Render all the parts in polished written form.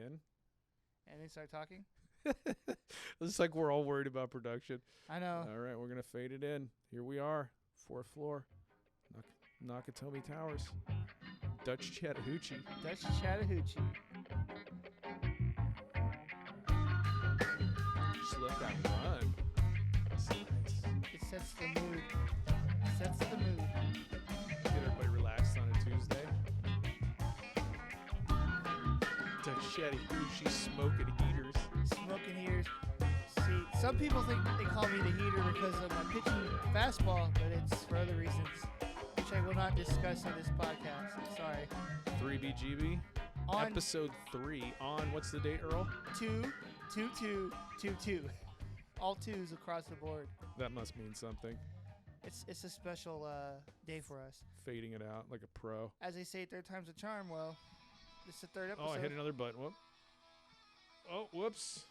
in. And then start talking? It's like we're all worried about production. I know. All right, we're going to fade it in. Here we are, 4th floor, Nakatomi Towers, Dutch Chattahoochee. Dutch Chattahoochee. Just let that run. That's nice. It sets the mood. Sets the mood. Get everybody relaxed on a Tuesday. Dutch Chattahoochee smoking heaters. Smoking heaters. See, some people think they call me the heater because of my pitching fastball, but it's for other reasons, which I will not discuss on this podcast. I'm sorry. 3BGB. On Episode 3 on, what's the date, Earl? 2/22/22. All twos across the board. That must mean something. It's a special day for us. Fading it out like a pro. As they say, third time's a charm. Well, this is the third episode. Oh, I hit another button. Whoop. Oh, whoops.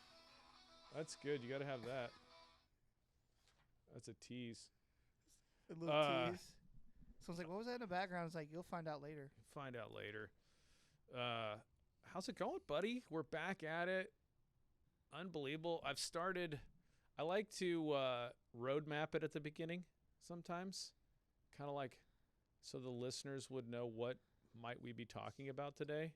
That's good. You got to have that. That's a tease. A little tease. Someone's like, what was that in the background? It's like, you'll find out later. Find out later. How's it going, buddy? We're back at it. Unbelievable. I like to roadmap it at the beginning sometimes. Kind of like so the listeners would know what might we be talking about today.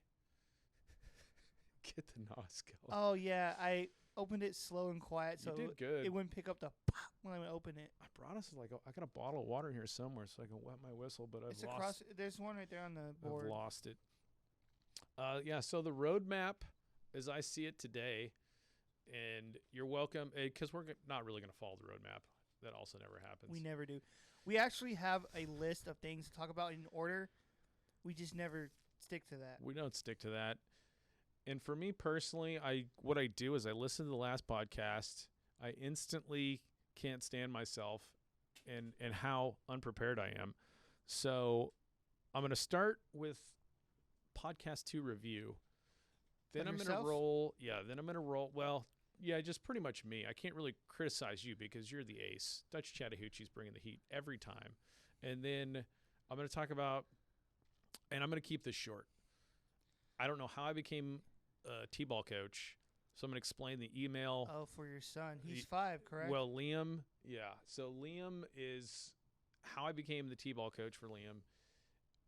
Get the nos going. Oh, yeah. I opened it slow and quiet, so you did good. It wouldn't pick up the pop when I open it. I brought us I got a bottle of water in here somewhere so I can wet my whistle, but I've lost it. There's one right there on the board. I've lost it. Yeah, so the roadmap, as I see it today, and you're welcome, because we're not really going to follow the roadmap. That also never happens. We never do. We actually have a list of things to talk about in order. We just never stick to that. We don't stick to that. And for me personally, what I do is I listen to the last podcast. I instantly can't stand myself and how unprepared I am. So I'm going to start with podcast 2 review. Then I'm going to roll. Yeah, then I'm going to roll. Well, yeah, just pretty much me. I can't really criticize you because you're the ace. Dutch Chattahoochee's bringing the heat every time. And then I'm going to talk about, and I'm going to keep this short. I don't know how I became a T-ball coach, so I'm going to explain the email. Oh, for your son. He's 5, correct? Well, Liam, yeah. So Liam is how I became the T-ball coach for Liam,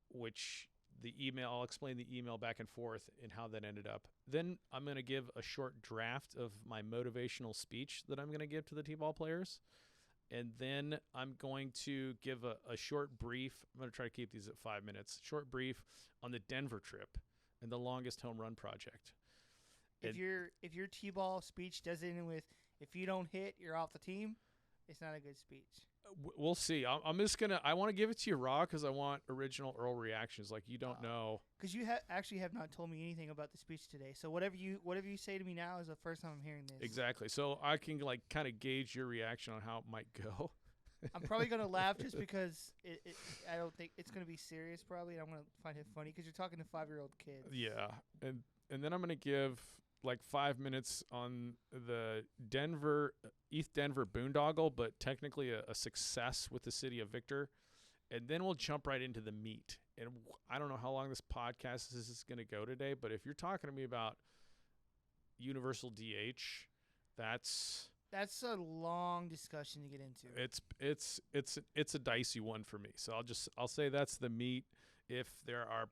which the email, I'll explain the email back and forth and how that ended up. Then I'm going to give a short draft of my motivational speech that I'm going to give to the T-ball players. And then I'm going to give a short brief. I'm going to try to keep these at 5 minutes. Short brief on the Denver trip and the longest home run project. If your T-ball speech does end with, if you don't hit, you're off the team, it's not a good speech. We'll see. I'm just going to – I want to give it to you raw because I want original Earl reactions like you don't know. Because you actually have not told me anything about the speech today. So whatever you say to me now is the first time I'm hearing this. Exactly. So I can like kind of gauge your reaction on how it might go. I'm probably going to laugh just because I don't think it's going to be serious probably. And I'm going to find it funny because you're talking to 5-year-old kids. Yeah. And then I'm going to give like 5 minutes on the EthDenver boondoggle, but technically a success with the city of Victor. And then we'll jump right into the meat. And I don't know how long this podcast is going to go today, but if you're talking to me about universal DH, that's a long discussion to get into. It's a dicey one for me. So I'll say that's the meat. If there are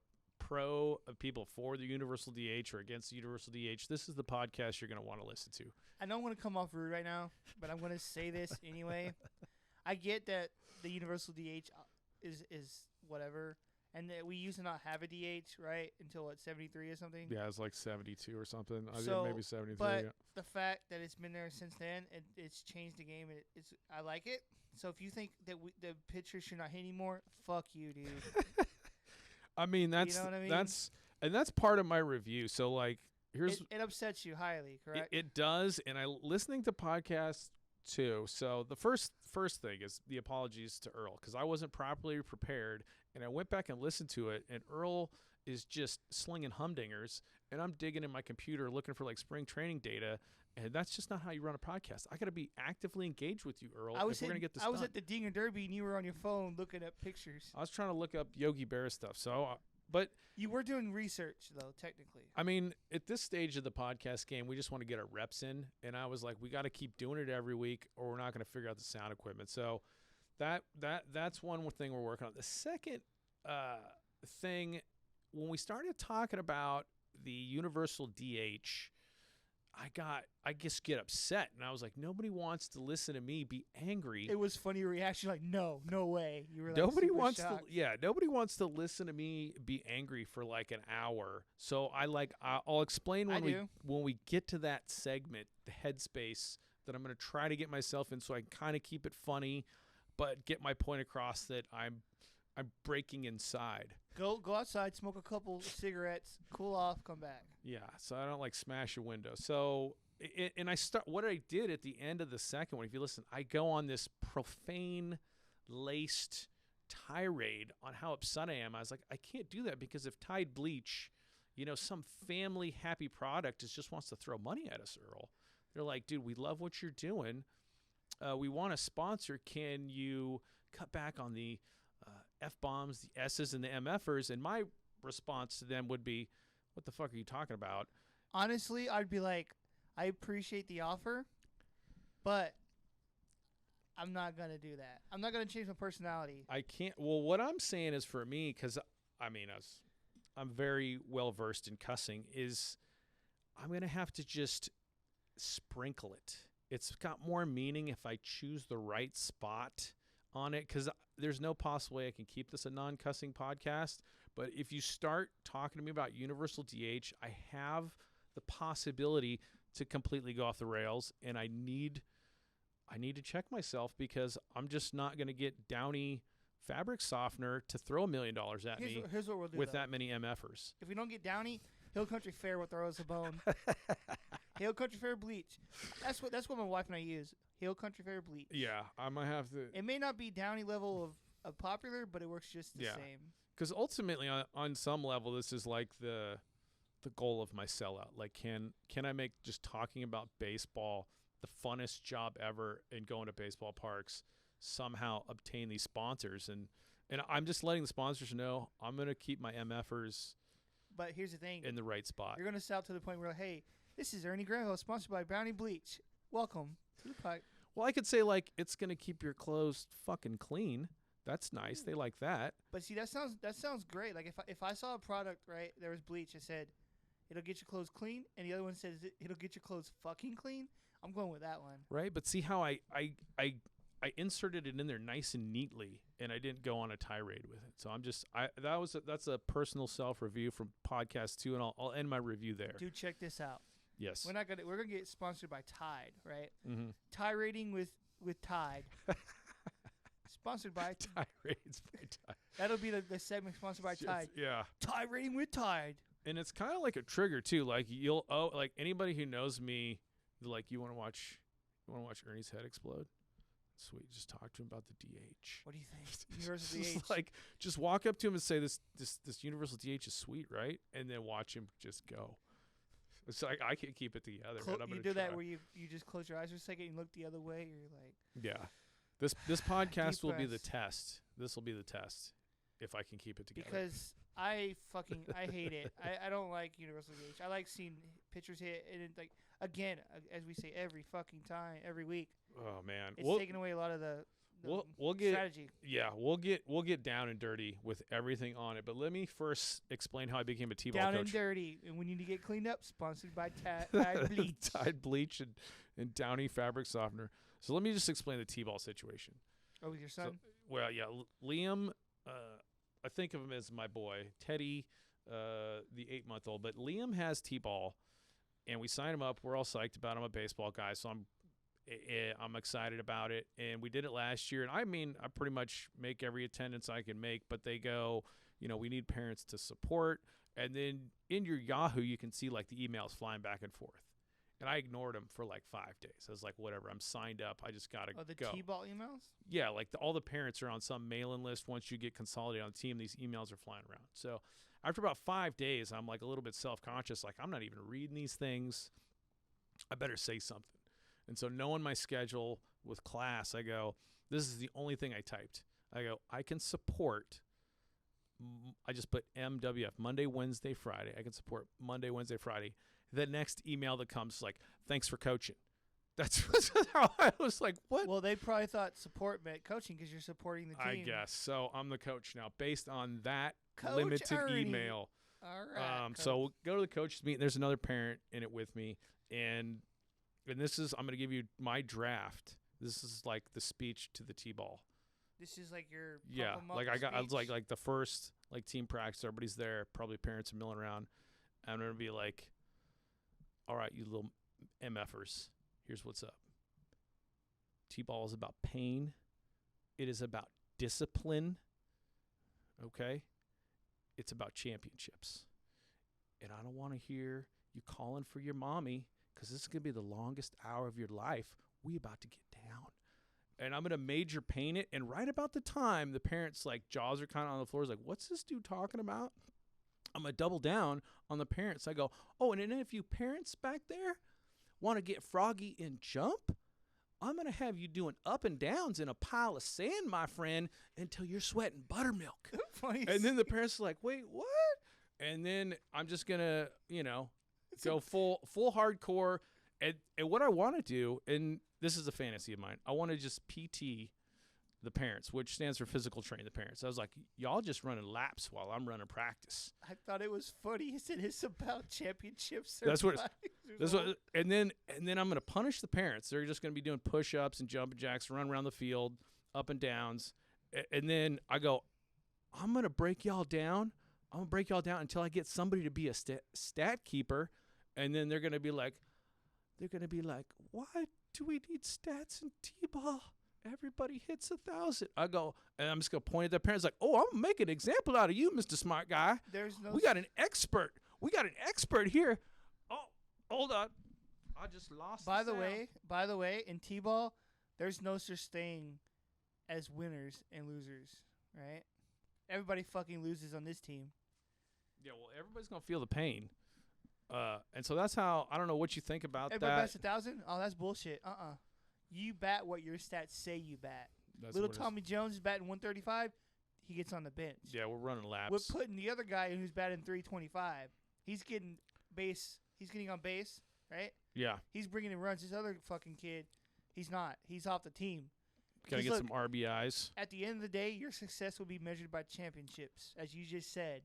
people for the universal DH or against the universal DH, this is the podcast you're going to want to listen to. I don't want to come off rude right now, but I'm going to say this anyway. I get that the universal DH is whatever, and that we used to not have a DH, right, until, 73 or something? Yeah, it's like 72 or something. So, maybe 73. But yeah. The fact that it's been there since then, it's changed the game. I like it. So if you think that the pitchers should not hit anymore, fuck you, dude. I mean, that's part of my review. So like, here's it upsets you highly, correct? It does, and listening to podcasts too. So the first thing is the apologies to Earl because I wasn't properly prepared, and I went back and listened to it, and Earl is just slinging humdingers, and I'm digging in my computer looking for like spring training data, and that's just not how you run a podcast. I got to be actively engaged with you, Earl. If we're gonna get this done. At the Dinger Derby, and you were on your phone looking at pictures. I was trying to look up Yogi Berra stuff. So But You were doing research, though, technically. I mean, at this stage of the podcast game, we just want to get our reps in. And I was like, we got to keep doing it every week or we're not going to figure out the sound equipment. So that's one thing we're working on. The second thing, when we started talking about the universal DH, I just get upset, and I was like, nobody wants to listen to me be angry. It was funny reaction, like, no way. You were like, Nobody super wants shocked. nobody wants to listen to me be angry for like an hour. So I'll explain when we get to that segment, the headspace that I'm going to try to get myself in, so I can kind of keep it funny, but get my point across that I'm breaking inside. Go outside, smoke a couple cigarettes, cool off, come back. Yeah, so I don't like smash a window. So, what I did at the end of the second one, if you listen, I go on this profane, laced tirade on how upset I am. I was like, I can't do that because if Tide Bleach, some family happy product just wants to throw money at us, Earl. They're like, dude, we love what you're doing. We want a sponsor. Can you cut back on the F-bombs, the S's, and the MFers? And my response to them would be, what the fuck are you talking about? Honestly, I'd be like, I appreciate the offer, but I'm not going to do that. I'm not going to change my personality. I can't. Well, what I'm saying is for me, because, I'm very well-versed in cussing, is I'm going to have to just sprinkle it. It's got more meaning if I choose the right spot on it, because there's no possible way I can keep this a non-cussing podcast. But if you start talking to me about universal DH, I have the possibility to completely go off the rails, and I need to check myself, because I'm just not going to get Downy fabric softener to throw $1 million at me here's what we'll do, with though. that many MFers. If we don't get Downy, Hill Country Fair will throw us a bone. Hill Country Fair bleach. That's what my wife and I use. Hill Country Fair bleach. Yeah, I might have to. It may not be Downy level of popular, but it works just the same. Because ultimately, on some level, this is like the goal of my sellout. Like, can I make just talking about baseball the funnest job ever, and going to baseball parks, somehow obtain these sponsors? And I'm just letting the sponsors know I'm going to keep my MFers. But here's the thing. In the right spot. You're going to sell to the point where, hey, this is Ernie Granville, sponsored by Bounty Bleach. Welcome to the podcast. Well, I could say, like, it's going to keep your clothes fucking clean. That's nice. They like that. But see, that sounds great. Like, if I saw a product, right, there was bleach, it said, it'll get your clothes clean, and the other one says it'll get your clothes fucking clean, I'm going with that one. Right, but see how I inserted it in there nice and neatly, and I didn't go on a tirade with it. So that's a personal self-review from podcast 2, and I'll end my review there. Dude, check this out. Yes. We're gonna get sponsored by Tide, right? Mm-hmm. Tirading with Tide. Sponsored by Tirades by Tide. That'll be the segment sponsored by Tide. Yeah. Tirading with Tide. And it's kind of like a trigger too. Like like anybody who knows me, like, you want to watch Ernie's head explode? Sweet, just talk to him about the DH. What do you think? Universal DH. Like, just walk up to him and say this universal DH is sweet, right? And then watch him just go. It's like I can't keep it together. You do that where you just close your eyes for a second and look the other way. You're like, yeah. This podcast will be the test. This will be the test if I can keep it together. Because I hate it. I don't like universal DH. I like seeing pitchers hit, and like, again, as we say every fucking time, every week. Oh man, it's taking away a lot of the we'll get strategy. Yeah, we'll get down and dirty with everything on it. But let me first explain how I became a T-ball coach. Down coach. and dirty, and we need to get cleaned up. Sponsored by Tide Bleach. Tide Bleach and Downy fabric softener. So let me just explain the T-ball situation. Oh, with your son? Well, yeah, Liam. I think of him as my boy. Teddy, the 8-month-old. But Liam has T-ball, and we signed him up. We're all psyched about him. I'm a baseball guy, so I'm excited about it. And we did it last year. And I pretty much make every attendance I can make. But they go, we need parents to support. And then in your Yahoo, you can see like the emails flying back and forth. And I ignored them for like 5 days. I was like, whatever, I'm signed up. I just got to go. Oh, the T-ball emails? Yeah, like all the parents are on some mailing list. Once you get consolidated on the team, these emails are flying around. So after about 5 days, I'm like a little bit self-conscious. Like, I'm not even reading these things. I better say something. And so knowing my schedule with class, I go, this is the only thing I typed. I go, I can support I just put MWF, Monday, Wednesday, Friday. I can support Monday, Wednesday, Friday. The next email that comes is like, thanks for coaching. That's how I was like, what? Well, they probably thought support meant coaching because you're supporting the team. I guess. So I'm the coach now based on that Coach limited Ernie. email. All right. So we'll go to the coaches meeting. There's another parent in it with me. And this is, I'm going to give you my draft. This is like the speech to the T-ball. This is like your like I was like the first like team practice, everybody's there, probably parents are milling around. I'm gonna be like, all right, you little MFers, here's what's up. T-ball is about pain. It is about discipline. Okay? It's about championships. And I don't want to hear you calling for your mommy because this is gonna be the longest hour of your life. We about to get down. And I'm going to major paint it. And right about the time the parents, like, jaws are kind of on the floor. Is like, what's this dude talking about? I'm going to double down on the parents. I go, oh, and then if you parents back there want to get froggy and jump, I'm going to have you doing up and downs in a pile of sand, my friend, until you're sweating buttermilk. And then the parents are like, wait, what? And then I'm just going to, go full hardcore. And what I want to do, and this is a fantasy of mine, I want to just PT the parents, which stands for physical train the parents. I was like, y'all just running laps while I'm running practice. I thought it was funny. He said it's about championships. That's what and then I'm going to punish the parents. They're just going to be doing push-ups and jumping jacks, run around the field, up and downs. And then I go, I'm going to break y'all down. I'm going to break y'all down until I get somebody to be a stat keeper. And then they're going to be like, why do we need stats in T-ball? Everybody hits 1,000. I go, and I'm just going to point at the parents like, oh, I'm going to make an example out of you, Mr. Smart Guy. We got an expert. We got an expert here. Oh, hold on. I just lost By the way, in T-ball, there's no such thing as winners and losers, right? Everybody fucking loses on this team. Yeah, well, everybody's going to feel the pain. And so that's how, I don't know what you think about Everybody that. bats 1,000? Oh, that's bullshit. You bat what your stats say you bat. Little Tommy Jones is batting 135. He gets on the bench. Yeah, we're running laps. We're putting the other guy who's batting 325. He's getting base. He's getting on base, right? Yeah. He's bringing in runs. This other fucking kid, he's not. He's off the team. Got to get some RBIs. At the end of the day, your success will be measured by championships, as you just said.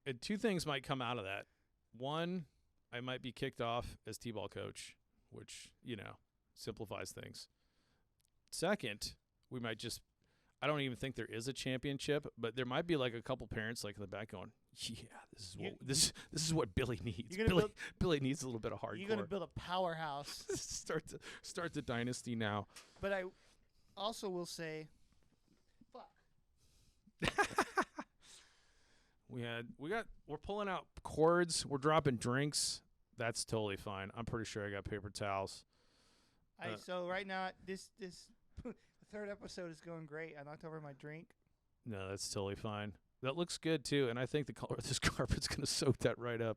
And two things might come out of that. One, I might be kicked off as T-ball coach, which, simplifies things. Second, we might just, I don't even think there is a championship, but there might be like a couple parents like in the back going, yeah, this is what Billy needs. Billy needs a little bit of hardcore. You're going to build a powerhouse. start the dynasty now. But I also will say, fuck. We're pulling out cords. We're dropping drinks. That's totally fine. I'm pretty sure I got paper towels. So right now, this the third episode is going great. I knocked over my drink. No, that's totally fine. That looks good too, and I think the color of this carpet's gonna soak that right up.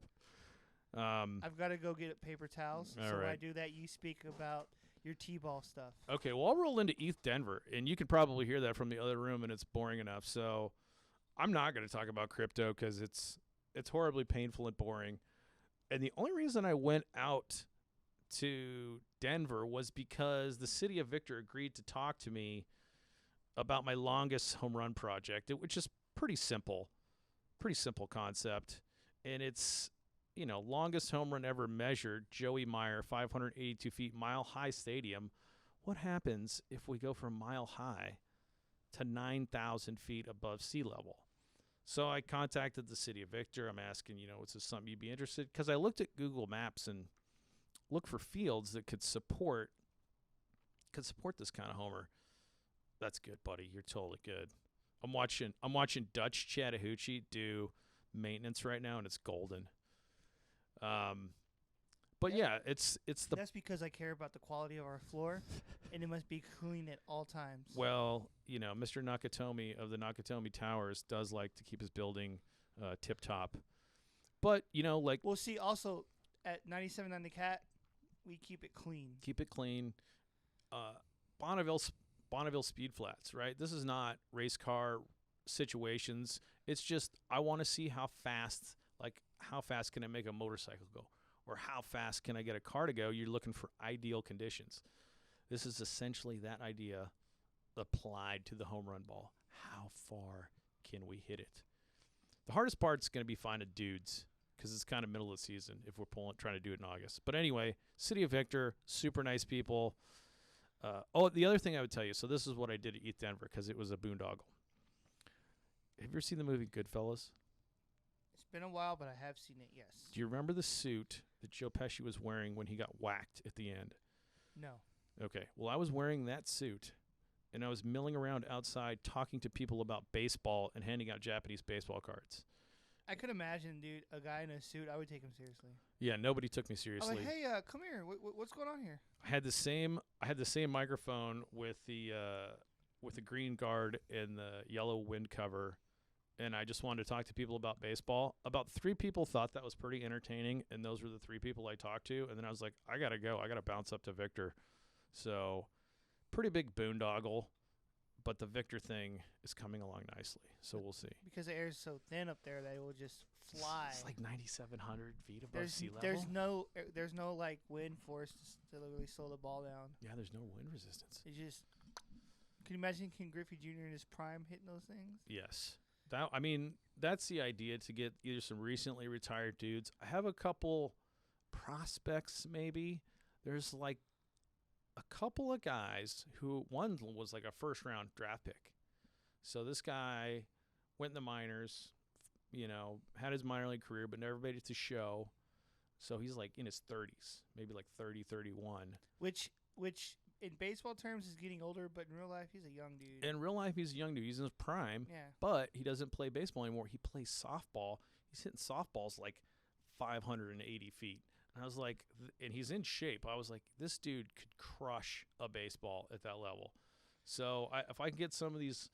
I've got to go get paper towels. All so right. when I do that, you speak about your T-ball stuff. Okay, well, I'll roll into EthDenver, and you can probably hear that from the other room, and it's boring enough. So I'm not going to talk about crypto because it's horribly painful and boring. And the only reason I went out to Denver was because the city of Victor agreed to talk to me about my longest home run project, which is pretty simple concept. And it's, longest home run ever measured, Joey Meyer, 582 feet, Mile High Stadium. What happens if we go from Mile High to 9,000 feet above sea level? So I contacted the city of Victor. I'm asking, is this something you'd be interested? Because I looked at Google Maps and looked for fields that could support this kind of homer. That's good, buddy. You're totally good. I'm watching Dutch Chattahoochee do maintenance right now, and it's golden. But yeah, it's the. That's because I care about the quality of our floor, and it must be clean at all times. Well, Mr. Nakatomi of the Nakatomi Towers does like to keep his building tip top. But Well, see, also at 97 the Cat, we keep it clean. Keep it clean. Bonneville Speed Flats, right? This is not race car situations. It's just I want to see how fast can I make a motorcycle go, or how fast can I get a car to go. You're looking for ideal conditions. This is essentially that idea applied to the home run ball. How far can we hit it? The hardest part's going to be finding dudes, because it's kind of middle of the season if we're trying to do it in August. But anyway, City of Victor, super nice people. The other thing I would tell you, so this is what I did at EthDenver, because it was a boondoggle. Have you ever seen the movie Goodfellas? It's been a while, but I have seen it, yes. Do you remember the suit that Joe Pesci was wearing when he got whacked at the end? No. Okay. Well, I was wearing that suit, and I was milling around outside talking to people about baseball and handing out Japanese baseball cards. I could imagine, dude, a guy in a suit. I would take him seriously. Yeah, nobody took me I seriously. was like, hey, come here. What's going on here? I had the same microphone with the green guard and the yellow wind cover, and I just wanted to talk to people about baseball. About 3 people thought that was pretty entertaining, and those were the 3 people I talked to. And then I was like, I gotta go. I gotta bounce up to Victor. So, pretty big boondoggle, but the Victor thing is coming along nicely. So we'll see. Because the air is so thin up there that it will just fly. It's like 9,700 feet above sea level. There's no like wind force to really slow the ball down. Yeah, there's no wind resistance. It just. Can you imagine Ken Griffey Jr. in his prime hitting those things? Yes. That's the idea, to get either some recently retired dudes. I have a couple prospects, maybe. There's like a couple of guys who, one was like a first-round draft pick. So this guy went in the minors, had his minor league career, but never made it to show. So he's like in his 30s, maybe like 30, 31. Which in baseball terms is getting older, but in real life he's a young dude. In real life he's a young dude. He's in his prime. Yeah. But he doesn't play baseball anymore. He plays softball. He's hitting softballs like 580 feet. And I was like, and he's in shape. I was like, this dude could crush a baseball at that level. So if I can get some of these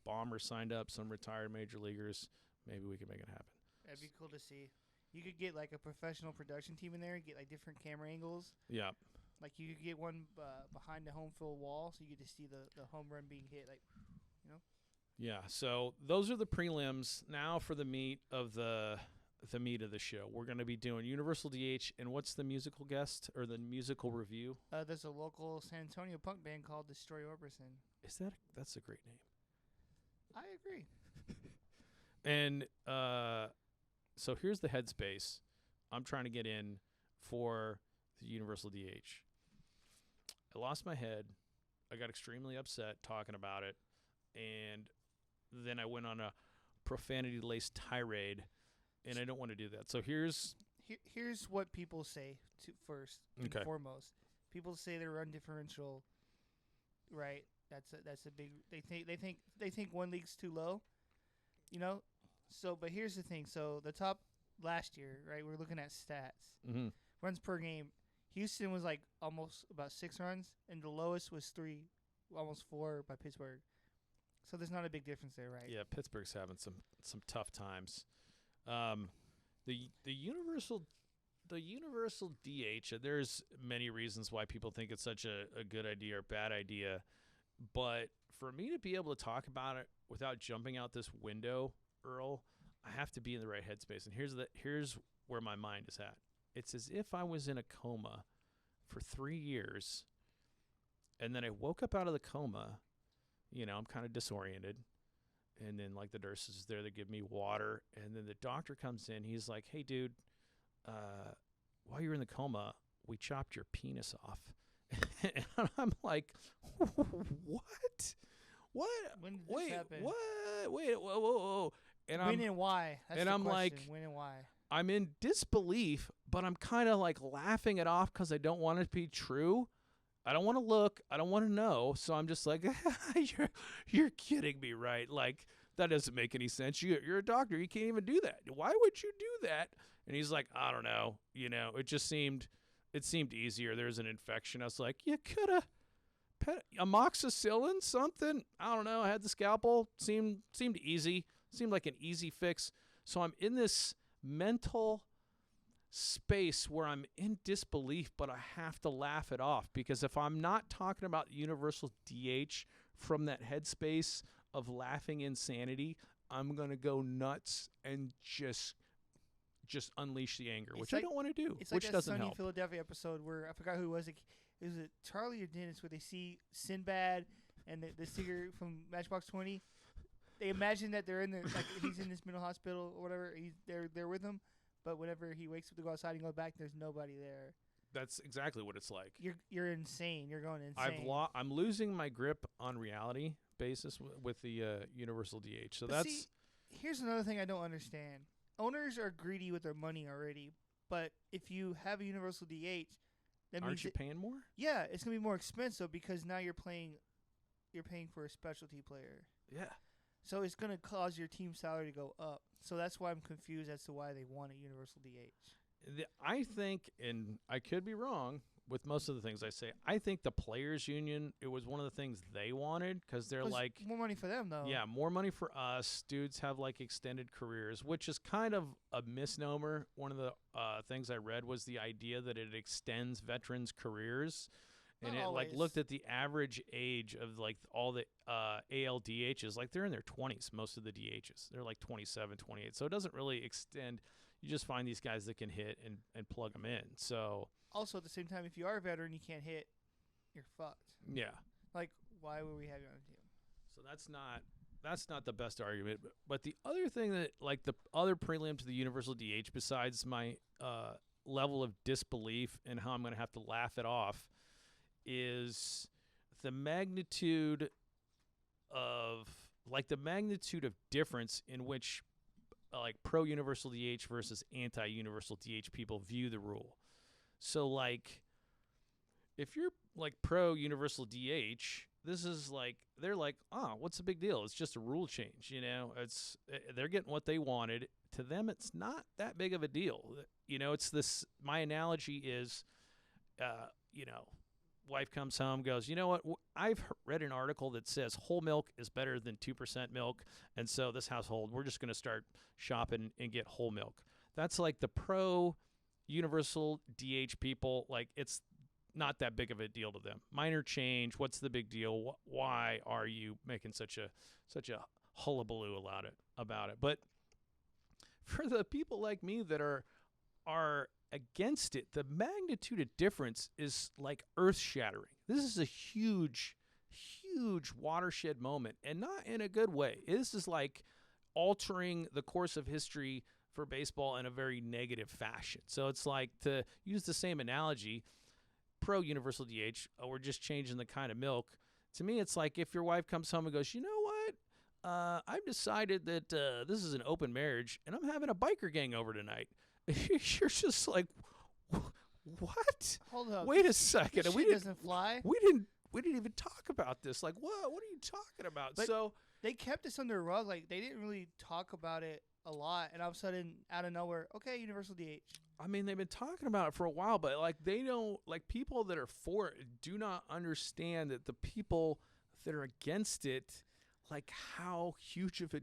bombers signed up, some retired major leaguers, maybe we can make it happen. That'd be cool to see. You could get like a professional production team in there and get like different camera angles. Yeah. Like you could get one behind the home field wall, so you get to see the home run being hit. Yeah. So those are the prelims. Now for the meat of the show, we're going to be doing Universal DH, and what's the musical guest or the musical review? There's a local San Antonio punk band called Destroy Orbison. That's a great name. I agree. And so here's the headspace I'm trying to get in for the Universal DH. I lost my head. I got extremely upset talking about it, and then I went on a profanity-laced tirade, and I don't want to do that. So here's what people say first and Okay. foremost. People say their run differential, right? That's a big. They think one league's too low, So, but here's the thing. So the top last year, right? We're looking at stats. Mm-hmm. Runs per game. Houston was like almost about 6 runs, and the lowest was 3, almost 4 by Pittsburgh. So there's not a big difference there, right? Yeah, Pittsburgh's having some tough times. The universal DH. There's many reasons why people think it's such a good idea or bad idea, but for me to be able to talk about it without jumping out this window, Earl, I have to be in the right headspace. And here's where my mind is at. It's as if I was in a coma for 3 years, and then I woke up out of the coma. I'm kind of disoriented. And then, like, the nurse is there to give me water. And then the doctor comes in. He's like, hey, dude, while you were in the coma, we chopped your penis off. And I'm like, what? What? When did this happen? What? Wait, whoa. And when and why? That's and the I'm question. like, when and why? I'm in disbelief, but I'm kind of like laughing it off because I don't want it to be true. I don't want to look. I don't want to know. So I'm just like, you're kidding me, right? Like, that doesn't make any sense. You're a doctor. You can't even do that. Why would you do that? And he's like, I don't know. It seemed easier. There's an infection. I was like, you could have amoxicillin, something. I don't know. I had the scalpel. Seemed easy. Seemed like an easy fix. So I'm in this mental space where I'm in disbelief, but I have to laugh it off, because if I'm not talking about universal DH from that headspace of laughing insanity, I'm going to go nuts and just unleash the anger, which I don't want to do, it's which like doesn't that Sunny help. Philadelphia episode where I forgot who it was. It was Charlie or Dennis where they see Sinbad and the singer from Matchbox 20. They imagine that they're in the like he's in this mental hospital or whatever. They're with him, but whenever he wakes up to go outside and go back, there's nobody there. That's exactly what it's like. You're insane. You're going insane. I'm losing my grip on reality basis with the universal DH. So But see, here's another thing I don't understand. Owners are greedy with their money already, but if you have a universal DH, that aren't means you paying more? yeah, it's gonna be more expensive because now you're paying for a specialty player. Yeah. So it's gonna cause your team salary to go up. So that's why I'm confused as to why they want a universal DH. I think, and I could be wrong with most of the things I say, I think the players' union, it was one of the things they wanted because they're like, more money for them though. yeah, more money for us. Dudes have like extended careers, which is kind of a misnomer. One of the things I read was the idea that it extends veterans' careers. And Not it always. like looked at the average age of like all the AL DHs, like they're in their 20s, most of the DHs. They're like 27, 28. So it doesn't really extend. You just find these guys that can hit and plug them in. So Also, at the same time, if you are a veteran, you can't hit, you're fucked. yeah. Like, why would we have you on the team? So that's not the best argument. But the other thing that like the other prelim to the universal DH, besides my level of disbelief and how I'm going to have to laugh it off, is the magnitude of difference in which like pro universal DH versus anti universal DH people view the rule. So like if you're like pro universal DH, this is like they're like, "Oh, what's the big deal? It's just a rule change, you know. It's they're getting what they wanted. To them it's not that big of a deal. You know, it's this my analogy is wife comes home, goes, you know what? I've read an article that says whole milk is better than 2% milk, and so this household, we're just going to start shopping and get whole milk. That's like the pro universal DH people. Like it's not that big of a deal to them. Minor change. What's the big deal? Why are you making such a hullabaloo about it? But for the people like me that are against it, the magnitude of difference is like earth-shattering. This is a huge watershed moment, and not in a good way. This is like altering the course of history for baseball in a very negative fashion. So it's like, to use the same analogy, pro universal DH, we're just changing the kind of milk. To me, it's like if your wife comes home and goes, you know what? I've decided that this is an open marriage, and I'm having a biker gang over tonight. You're just like, what? Hold up. Wait a second. This We shit didn't. doesn't fly. We didn't even talk about this. Like, what? What are you talking about? But So They kept this under a rug. Like, they didn't really talk about it a lot. And all of a sudden, out of nowhere, okay, universal DH. I mean, they've been talking about it for a while, but like they don't, like people that are for it do not understand that the people that are against it, like how huge of a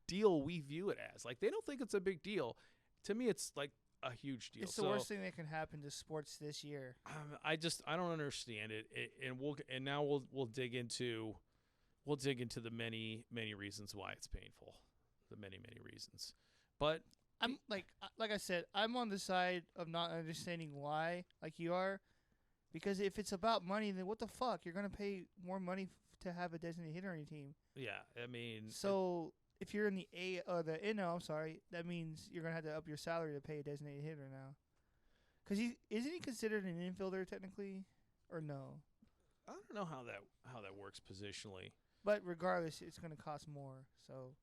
deal we view it as. Like they don't think it's a big deal. To me, it's like a huge deal. It's the worst thing that can happen to sports this year. I don't understand it, and now we'll dig into the many reasons why it's painful, the many reasons. But I'm like I said, I'm on the side of not understanding why, like you are, because if it's about money, then what the fuck? You're gonna pay more money to have a designated hitter on your team. yeah, I mean, So if you're in the NL, I'm sorry, that means you're gonna have to up your salary to pay a designated hitter now. Cause isn't he considered an infielder technically, or no? I don't know how that works positionally. But regardless, it's gonna cost more. So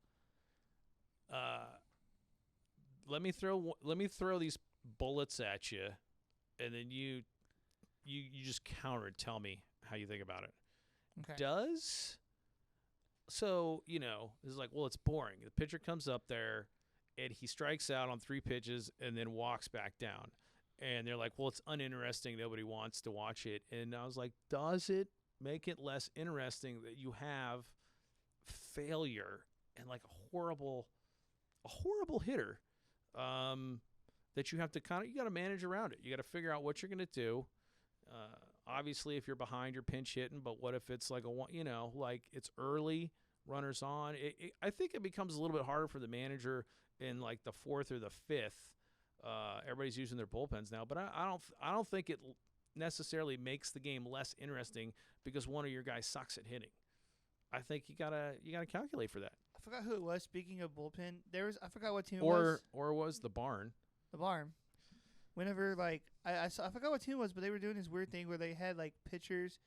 let me throw these bullets at you, and then you just counter and tell me how you think about it. okay. So, it's like, well, it's boring. The pitcher comes up there, and he strikes out on 3 pitches and then walks back down. And they're like, well, it's uninteresting. Nobody wants to watch it. And I was like, does it make it less interesting that you have failure and like a horrible hitter that you have to you got to manage around it. You got to figure out what you're going to do. Obviously, if you're behind, you're pinch hitting. But what if it's like like it's early? runners on. I think it becomes a little bit harder for the manager in like the fourth or the fifth. Everybody's using their bullpens now, but I don't think it necessarily makes the game less interesting because one of your guys sucks at hitting. I think you gotta calculate for that. I forgot who it was. Speaking of bullpen, I forgot what team it was. Or was the barn. The barn. Whenever I forgot what team it was, but they were doing this weird thing where they had like pitchers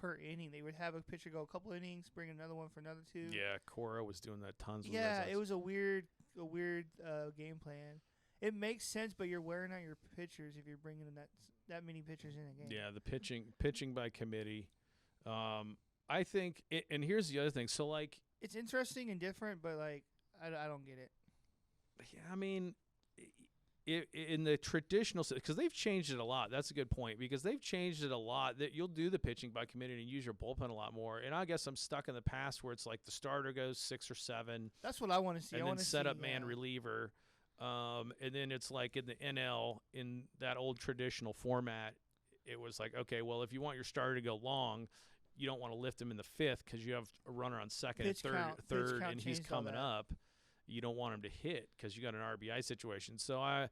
per inning. They would have a pitcher go a couple innings, bring another one for another 2. Yeah, Cora was doing that tons. Yeah, it was a weird game plan. It makes sense, but you're wearing out your pitchers if you're bringing in that many pitchers in a game. Yeah, the pitching by committee. I think, and here's the other thing. So like, it's interesting and different, but like, I don't get it. Yeah, I mean, in the traditional, because they've changed it a lot. That's a good point, because they've changed it a lot. That you'll do the pitching by committee and use your bullpen a lot more. And I guess I'm stuck in the past where it's like the starter goes 6 or 7. That's what I want to see. And then set up man reliever. And then it's like in the NL, in that old traditional format, it was like, okay, well, if you want your starter to go long, you don't want to lift him in the 5th because you have a runner on second and third, and he's coming up. You don't want him to hit because you got an RBI situation. So I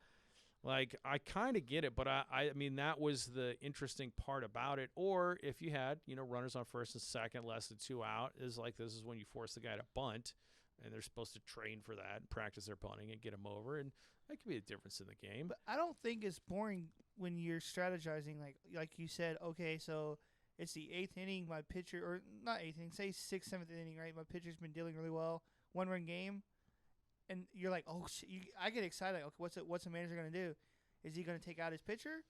kind of get it, but I mean, that was the interesting part about it. Or if you had, runners on first and second, less than 2 out, is like this is when you force the guy to bunt. And they're supposed to train for that and practice their bunting and get them over. And that could be a difference in the game. But I don't think it's boring when you're strategizing. Like you said, okay, so it's the 8th inning. My pitcher, or not 8th inning, say 6th, 7th inning, right? My pitcher's been dealing really well. 1-run game. And you're like, oh, shit. I get excited. Like, okay, what's the manager going to do? Is he going to take out his pitcher?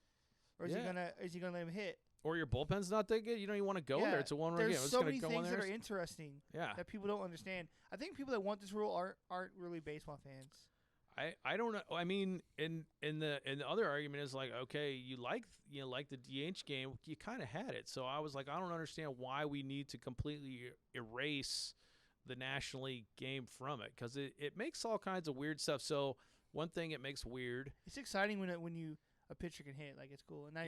Or is he gonna let him hit? Or your bullpen's not that good. You don't even want to go there. It's a 1-run game. There's so many things that are interesting that people don't understand. I think people that want this rule aren't really baseball fans. I don't know. I mean, and the other argument is like, okay, you like the DH game, you kind of had it. So I was like, I don't understand why we need to completely erase the National League game from it, because it makes all kinds of weird stuff. So one thing it makes weird. It's exciting when a pitcher can hit, like it's cool, and now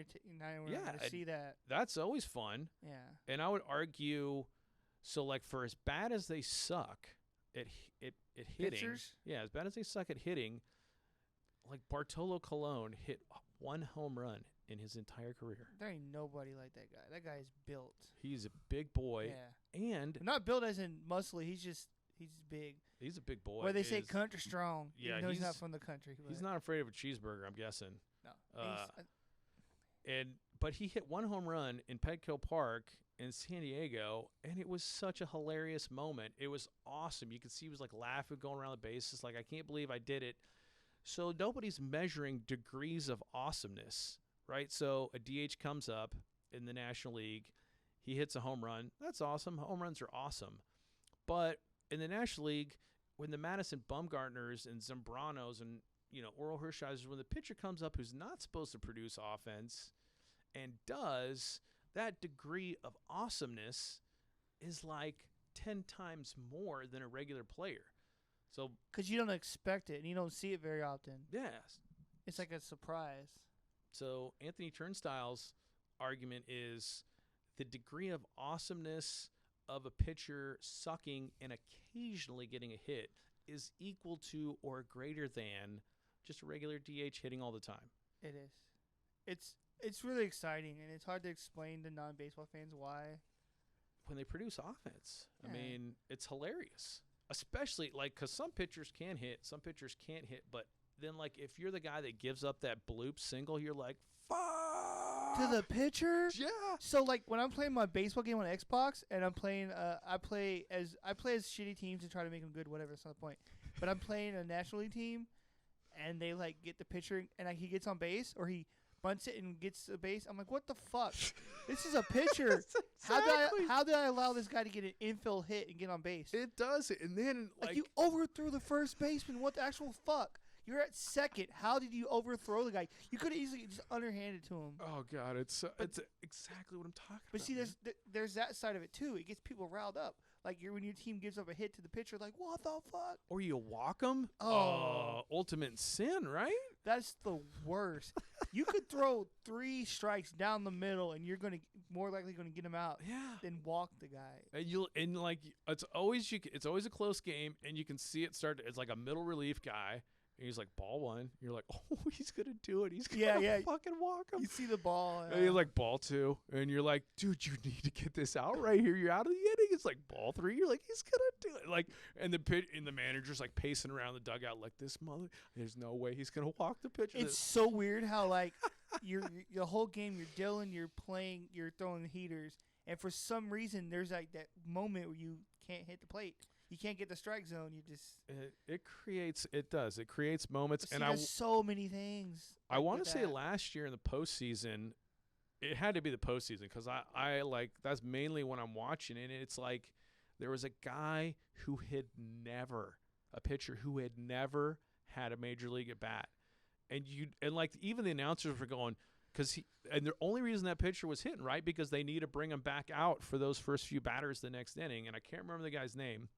we're going to see that. That's always fun. Yeah. And I would argue, so like for as bad as they suck at hitting, pitchers? Yeah, as bad as they suck at hitting, like Bartolo Colon hit 1 home run in his entire career. There ain't nobody like that guy. That guy is built. He's a big boy. Yeah. And not built as in muscly. He's big. He's a big boy. Where they say country strong. Yeah, even though he's not from the country. He's not afraid of a cheeseburger, I'm guessing. No. But he hit 1 home run in Petco Park in San Diego, and it was such a hilarious moment. It was awesome. You could see he was like laughing, going around the bases, like, I can't believe I did it. So nobody's measuring degrees of awesomeness, right? So a DH comes up in the National League, he hits a home run. That's awesome. Home runs are awesome. But in the National League, when the Madison Bumgartners and Zambranos and Oral Hershiser's, when the pitcher comes up who's not supposed to produce offense and does, that degree of awesomeness is like 10 times more than a regular player. So because you don't expect it and you don't see it very often. Yes. It's like a surprise. So Anthony Turnstile's argument is the degree of awesomeness of a pitcher sucking and occasionally getting a hit is equal to or greater than just a regular DH hitting all the time. It is. It's really exciting, and it's hard to explain to non-baseball fans why. When they produce offense, I mean, it's hilarious. Especially, like, because some pitchers can hit, some pitchers can't hit, but then, like, if you're the guy that gives up that bloop single, you're like, fuck! To the pitcher? Yeah. So, like, when I'm playing my baseball game on Xbox, and I'm playing, I play as shitty teams to try to make them good, whatever, it's not the point. But I'm playing a National League team, and they, like, get the pitcher, and he gets on base, or he bunts it and gets the base. I'm like, what the fuck? This is a pitcher. Exactly. How did I allow this guy to get an infield hit and get on base? It does. And then, like you overthrew the first baseman. What the actual fuck? You're at second. How did you overthrow the guy? You could have easily just underhanded to him. Oh, God. It's exactly what I'm talking about. But see, there's that side of it, too. It gets people riled up. Like when your team gives up a hit to the pitcher, like what the fuck? Or you walk them. Oh. Ultimate sin, right? That's the worst. You could throw 3 strikes down the middle, and you're more likely gonna get him out Yeah. than walk the guy. And like it's always a close game, and you can see it start. It's like a middle relief guy. And he's like ball 1. You're like, oh, he's gonna do it. He's gonna fucking walk him. You see the ball. And you're like ball 2, and you're like, dude, you need to get this out right here. You're out of the inning. It's like ball 3. You're like, he's gonna do it. Like, and the manager's like pacing around the dugout like this mother. There's no way he's gonna walk the pitcher. It's so weird how like you're the whole game you're dealing, you're playing, you're throwing heaters, and for some reason there's like that moment where you can't hit the plate. You can't get the strike zone. You just it creates moments, see, and there's so many things. I want to say that. last year in the postseason, it had to be the postseason because I like that's mainly when I'm watching it. And it's like there was a guy a pitcher who had never had a major league at bat, and like even the announcers were going and the only reason that pitcher was hitting right because they need to bring him back out for those first few batters the next inning, and I can't remember the guy's name.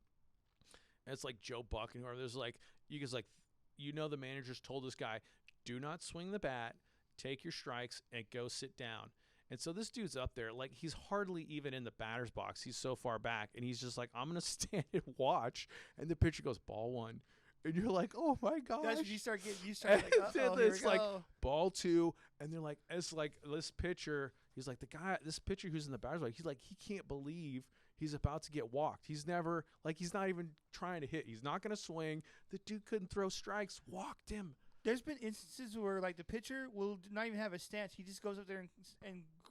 And it's like Joe Buck and whoever. There's like the managers told this guy, do not swing the bat, take your strikes, and go sit down. And so this dude's up there, like he's hardly even in the batter's box. He's so far back, and he's just like, I'm gonna stand and watch. And the pitcher goes ball 1, and you're like, oh my gosh. That's when you start like, uh-oh, here it's we like go. ball 2, and they're like, it's like this pitcher. He's like this pitcher who's in the batter's box. He's like he can't believe he's about to get walked. He's never he's not even trying to hit. He's not gonna swing. The dude couldn't throw strikes. Walked him. There's been instances where like the pitcher will not even have a stance. He just goes up there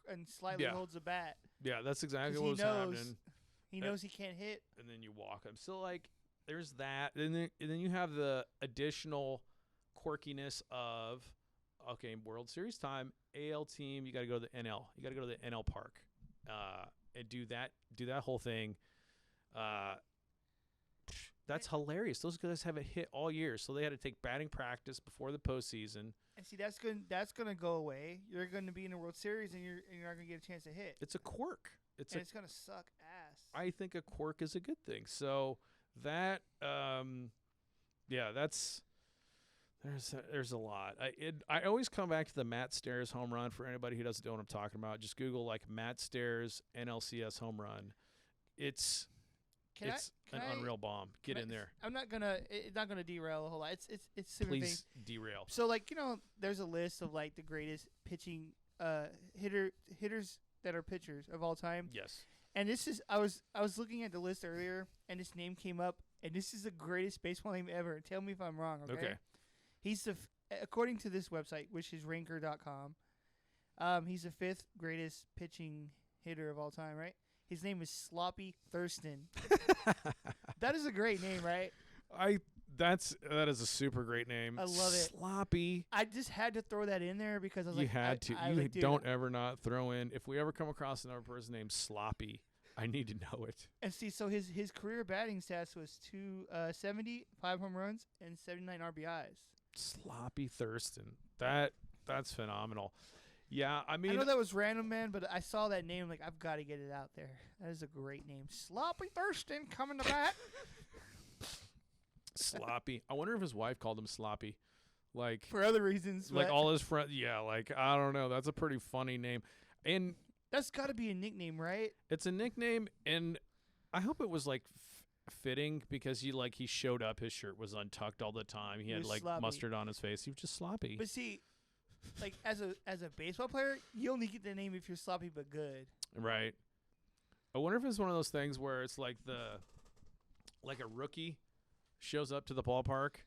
and slightly holds the bat. Yeah, that's exactly what was happening. He knows he can't hit. And then you walk him. So like there's that. And then you have the additional quirkiness of World Series time, AL team, you got to go to the NL. You got to go to the NL park. And do that whole thing. That's hilarious. Those guys haven't hit all year, so they had to take batting practice before the postseason. And see, that's gonna go away. You're gonna be in the World Series, and you're not gonna get a chance to hit. It's a quirk. It's gonna suck ass. I think a quirk is a good thing. So that, that's. There's a lot. I always come back to the Matt Stairs home run. For anybody who doesn't know what I'm talking about, just Google like Matt Stairs NLCS home run. It's an unreal bomb. Get in there. It's not gonna derail a whole lot. It's super Please things. derail. So like there's a list of like the greatest pitching hitters that are pitchers of all time. Yes. And this is I was looking at the list earlier, and this name came up, and this is the greatest baseball name ever. Tell me if I'm wrong. Okay. He's according to this website, which is ranker.com, he's the 5th greatest pitching hitter of all time, right? His name is Sloppy Thurston. That is a great name, right? That is a super great name. I love it. Sloppy. I just had to throw that in there because I was you like, had to. I don't ever not throw in. If we ever come across another person named Sloppy, I need to know it. And see, so his career batting stats was 270, 5 home runs, and 79 RBIs. Sloppy Thurston. That's phenomenal. Yeah, I mean, I know that was random, man, but I saw that name, like, I've got to get it out there. That is a great name. Sloppy Thurston coming to bat. Sloppy. I wonder if his wife called him Sloppy. Like, for other reasons. Like all his friends. Yeah, like, I don't know. That's a pretty funny name. And that's got to be a nickname, right? It's a nickname, and I hope it was, like, fitting because he showed up. His shirt was untucked all the time. He had, like, sloppy mustard on his face. He was just sloppy. But see, like, as a baseball player, you only get the name if you're sloppy but good. Right. I wonder if it's one of those things where it's like a rookie shows up to the ballpark,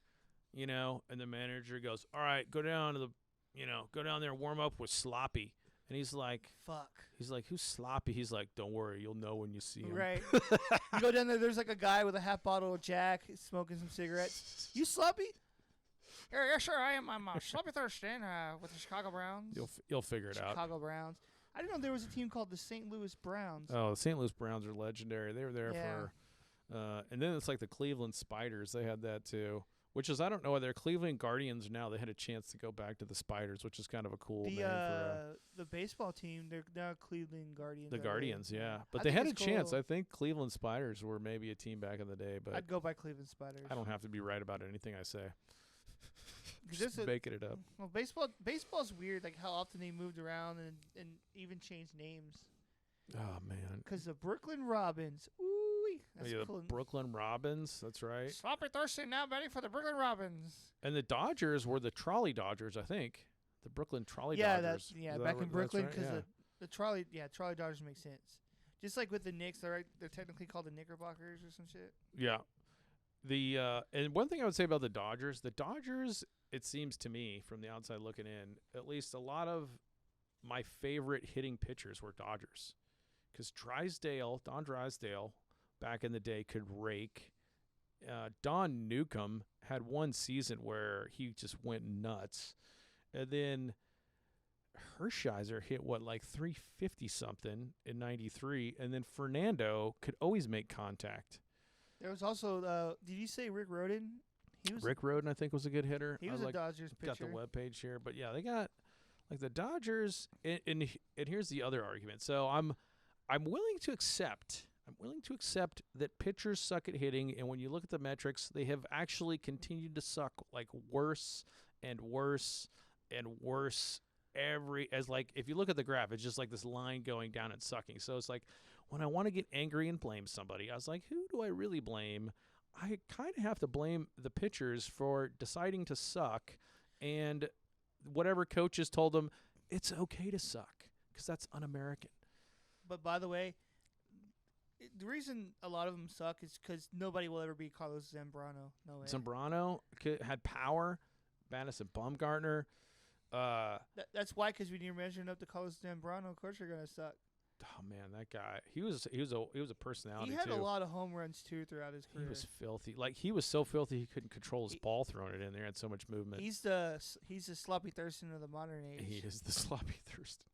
and the manager goes, all right, go down there and warm up with Sloppy. And he's like, fuck. He's like, who's Sloppy? He's like, don't worry, you'll know when you see him. Right. You go down there's like a guy with a half bottle of Jack smoking some cigarettes. You Sloppy? Yeah, sure I am. I'm Sloppy Thurston with the Chicago Browns. You'll figure it out. Chicago Browns. I didn't know there was a team called the St. Louis Browns. Oh, the St. Louis Browns are legendary. They were there for, and then it's like the Cleveland Spiders. They had that too, which is I don't know whether they're Cleveland Guardians now. They had a chance to go back to the Spiders, which is kind of a cool name for the baseball team. They're now Cleveland Guardians. the Guardians. Yeah, but I they think had a it's chance. cool. I think Cleveland Spiders were maybe a team back in the day, but I'd go by Cleveland Spiders. I don't have to be right about anything I say. 'Cause Just there's making it up. Well, baseball's weird. Like how often they moved around and even changed names. Oh man. Because the Brooklyn Robins. Ooh, that's Yeah, the cool. Brooklyn Robins. That's right. Sloppy Thursday now batting for the Brooklyn Robins. And the Dodgers were the Trolley Dodgers, I think. The Brooklyn Trolley Yeah, Dodgers. that's Is that back what- in that's Brooklyn right? because Yeah. the trolley Trolley Dodgers make sense. Just like with the Knicks, they're technically called the Knickerbockers or some shit. Yeah. The and one thing I would say about the Dodgers, it seems to me from the outside looking in, at least a lot of my favorite hitting pitchers were Dodgers. Because Don Drysdale, back in the day, could rake. Don Newcomb had one season where he just went nuts. And then Hershiser hit, like 350 something in 93. And then Fernando could always make contact. There was also, did you say Rick Rhoden? Rick Rhoden, I think, was a good hitter. He was a Dodgers pitcher. Got the webpage here. But, yeah, they got, like, the Dodgers. And here's the other argument. So I'm willing to accept that pitchers suck at hitting, and when you look at the metrics, they have actually continued to suck like worse and worse and worse if you look at the graph, it's just like this line going down and sucking. So it's like when I want to get angry and blame somebody, I was like, who do I really blame? I kind of have to blame the pitchers for deciding to suck, and whatever coaches told them it's okay to suck because that's un-American. But by the way, the reason a lot of them suck is because nobody will ever be Carlos Zambrano. No way. Zambrano had power. Madison Bumgarner. That's why, because when you're measuring up to Carlos Zambrano, of course you're gonna suck. Oh man, that guy. He was a personality. He had too. a lot of home runs too throughout his career. He was filthy. Like he was so filthy he couldn't control his ball throwing it in there. He had so much movement. He's the sloppy Thurston of the modern age. He is the sloppy Thurston.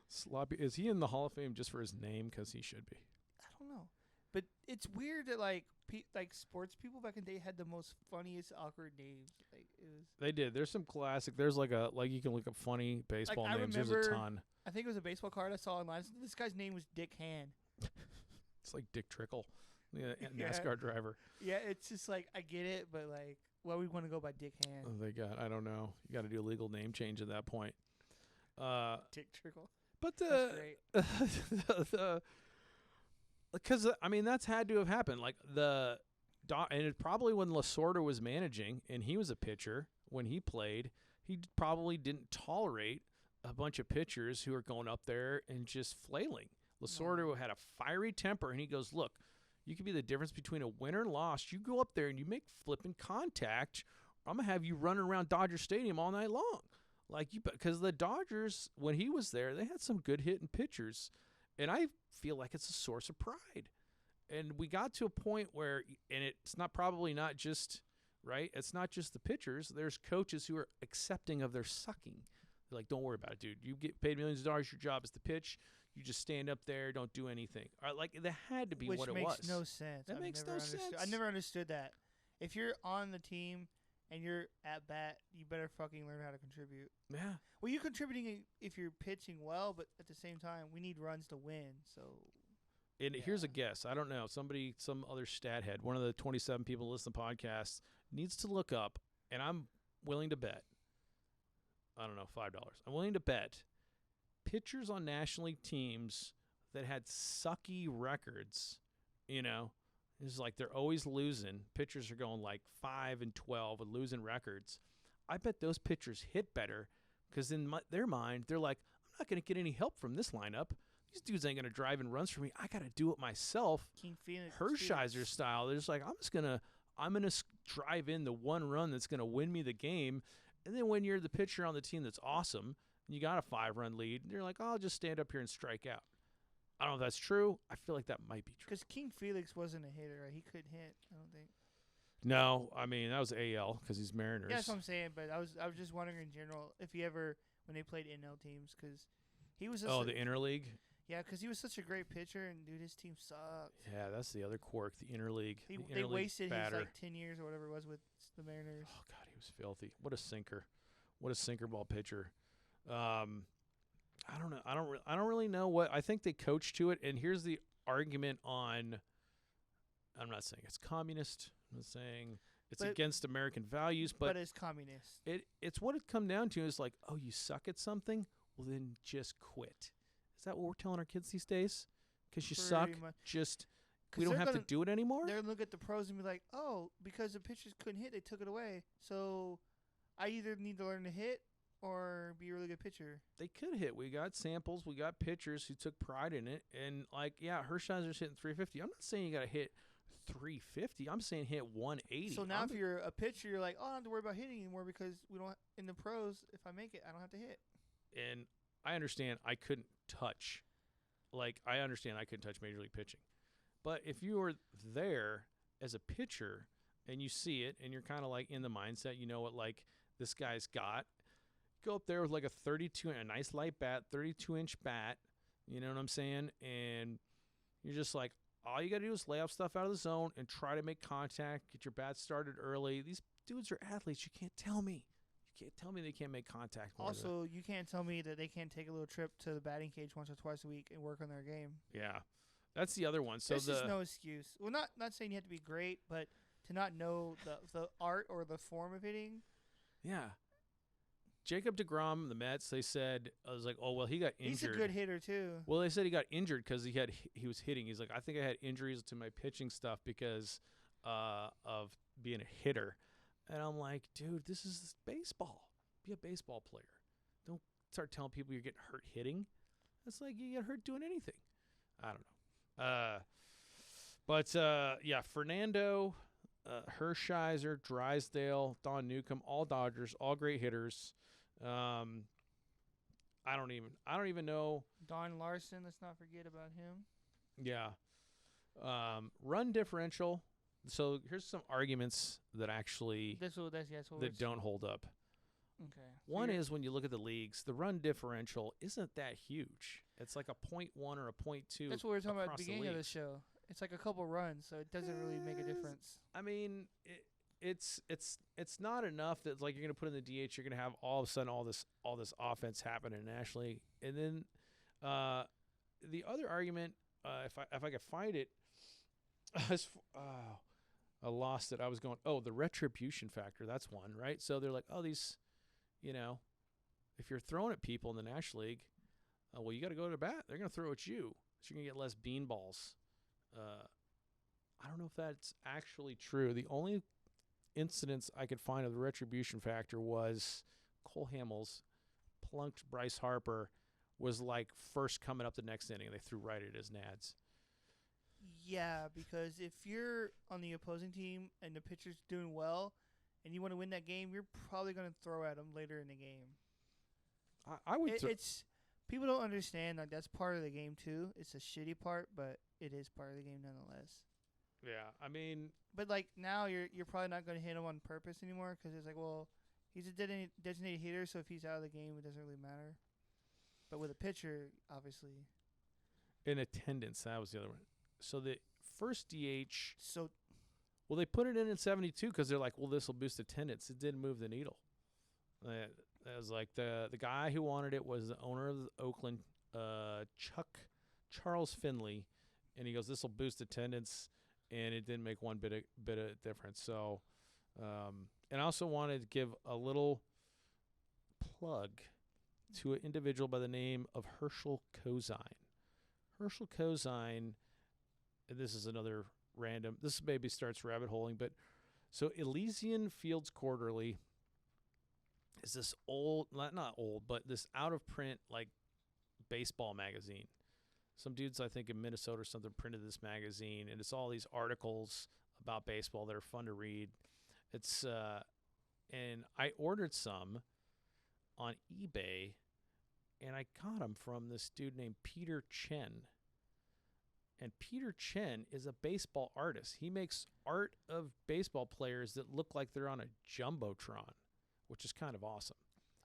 Sloppy. Is he in the Hall of Fame just for his name? Because he should be. I don't know, but it's weird that like sports people back in the day had the most funniest awkward names. Like it was. They did. There's some classic. There's like you can look up funny baseball I names. There's remember, a ton. I think it was a baseball card I saw online. This guy's name was Dick Hand. It's like Dick Trickle, NASCAR driver. Yeah, it's just like I get it, but like, why we want to go by Dick Hand? I don't know. You got to do a legal name change at that point. Dick Trickle. But That's great. because I mean that's had to have happened. Like and it probably when Lasorda was managing and he was a pitcher when he played, he probably didn't tolerate a bunch of pitchers who are going up there and just flailing. Lasorda had a fiery temper, and he goes, "Look, you can be the difference between a win or loss. You go up there and you make flipping contact. I'm gonna have you running around Dodger Stadium all night long." Like because the Dodgers, when he was there, they had some good hitting pitchers, and I feel like it's a source of pride. And we got to a point where, and it's probably not just right. It's not just the pitchers. There's coaches who are accepting of their sucking. They're like, "Don't worry about it, dude. You get paid millions of dollars. Your job is to pitch. You just stand up there, don't do anything." Like that had to be what it was. Which makes no sense. That makes no sense. I never understood that. If you're on the team and you're at bat, you better fucking learn how to contribute. Yeah. Well, you're contributing if you're pitching well, but at the same time, we need runs to win. So. And here's a guess. I don't know. Some other stat head, one of the 27 people who listen to the podcast, needs to look up, and I'm willing to bet, I don't know, $5. I'm willing to bet pitchers on National League teams that had sucky records, it's like they're always losing. Pitchers are going like 5-12 with losing records. I bet those pitchers hit better because in their mind, they're like, I'm not going to get any help from this lineup. These dudes ain't going to drive in runs for me. I got to do it myself. King Phoenix. Hershiser style. They're just like, I'm going to drive in the one run that's going to win me the game. And then when you're the pitcher on the team that's awesome, and you got a 5-run lead, and you're like, I'll just stand up here and strike out. I don't know if that's true. I feel like that might be true. Because King Felix wasn't a hitter. Right? He couldn't hit, I don't think. No, I mean, that was AL because he's Mariners. Yeah, that's what I'm saying. But I was just wondering in general if he ever, when they played NL teams, because he was. The interleague. Yeah, because he was such a great pitcher, and dude, his team sucked. Yeah, that's the other quirk, the interleague. They wasted his like 10 years or whatever it was with the Mariners. Oh God, he was filthy. What a sinker! What a sinker ball pitcher. I don't know. I don't really know what. I think they coach to it. And here's the argument on. I'm not saying it's communist. I'm not saying it's against American values, but it's communist. It's what it come down to is like, oh, you suck at something, well then just quit. Is that what we're telling our kids these days? Because you suck, just we don't have to do it anymore. They're gonna look at the pros and be like, oh, because the pitchers couldn't hit, they took it away. So I either need to learn to hit or be a really good pitcher. They could hit. We got samples. We got pitchers who took pride in it. And, like, yeah, Hershiser's hitting 350. I'm not saying you got to hit 350. I'm saying hit 180. So now if you're a pitcher, you're like, oh, I don't have to worry about hitting anymore because we don't in the pros, if I make it, I don't have to hit. And I understand I couldn't touch. Like, I understand I couldn't touch Major League pitching. But if you were there as a pitcher and you see it and you're kind of, like, in the mindset, you know what, like, this guy's got, go up there with like a nice light bat, 32-inch bat, you know what I'm saying? And you're just like, all you got to do is lay up stuff out of the zone and try to make contact, get your bat started early. These dudes are athletes. You can't tell me. You can't tell me they can't make contact. Also, you can't tell me that they can't take a little trip to the batting cage once or twice a week and work on their game. Yeah. That's the other one. So there's just no excuse. Well, not saying you have to be great, but to not know the art or the form of hitting. Yeah. Jacob deGrom, the Mets, they said, I was like, oh, well, he got injured. He's a good hitter, too. Well, they said he got injured because he was hitting. He's like, I think I had injuries to my pitching stuff because of being a hitter. And I'm like, dude, this is baseball. Be a baseball player. Don't start telling people you're getting hurt hitting. That's like you get hurt doing anything. I don't know. Yeah, Fernando, Hershiser, Drysdale, Don Newcomb, all Dodgers, all great hitters. I don't even know. Don Larson, let's not forget about him. Yeah. Run differential. So here's some arguments that actually that don't hold up. Okay. One is when you look at the leagues, the run differential isn't that huge. It's like a 0.1 or a 0.2. That's what we were talking about at the beginning of the show. It's like a couple runs, so it doesn't really make a difference. I mean, it's not enough that like you're going to put in the DH, you're going to have all of a sudden all this offense happen in the National League. And then the other argument, if I could find it, I lost it. I was going, the retribution factor. That's one, right? So they're like, these, if you're throwing at people in the National League, well, you got to go to bat. They're going to throw at you, so you're going to get less beanballs. I don't know if that's actually true. The only incidents I could find of the retribution factor was Cole Hamels plunked Bryce Harper, was like first coming up the next inning, and they threw right at his nads. Yeah, because if you're on the opposing team and the pitcher's doing well and you want to win that game, you're probably going to throw at them later in the game. I would. It's people don't understand like that's part of the game too. It's a shitty part, but it is part of the game nonetheless. Yeah, I mean, but like now you're probably not going to hit him on purpose anymore because it's like, well, he's a designated hitter, so if he's out of the game, it doesn't really matter. But with a pitcher, obviously. In attendance, that was the other one. So the first DH. So. Well, they put it in 72 because they're like, well, this will boost attendance. It didn't move the needle. That was like the guy who wanted it was the owner of the Oakland, Charles Finley, and he goes, this will boost attendance, and it didn't make one bit of difference. So, and I also wanted to give a little plug to an individual by the name of Herschel Cozine. Herschel Cozine, and this is another random, this maybe starts rabbit holing, but so Elysian Fields Quarterly is this old, not old, but this out of print like baseball magazine. Some dudes, I think in Minnesota or something, printed this magazine, and it's all these articles about baseball that are fun to read. It's and I ordered some on eBay, and I got them from this dude named Peter Chen. And Peter Chen is a baseball artist. He makes art of baseball players that look like they're on a Jumbotron, which is kind of awesome.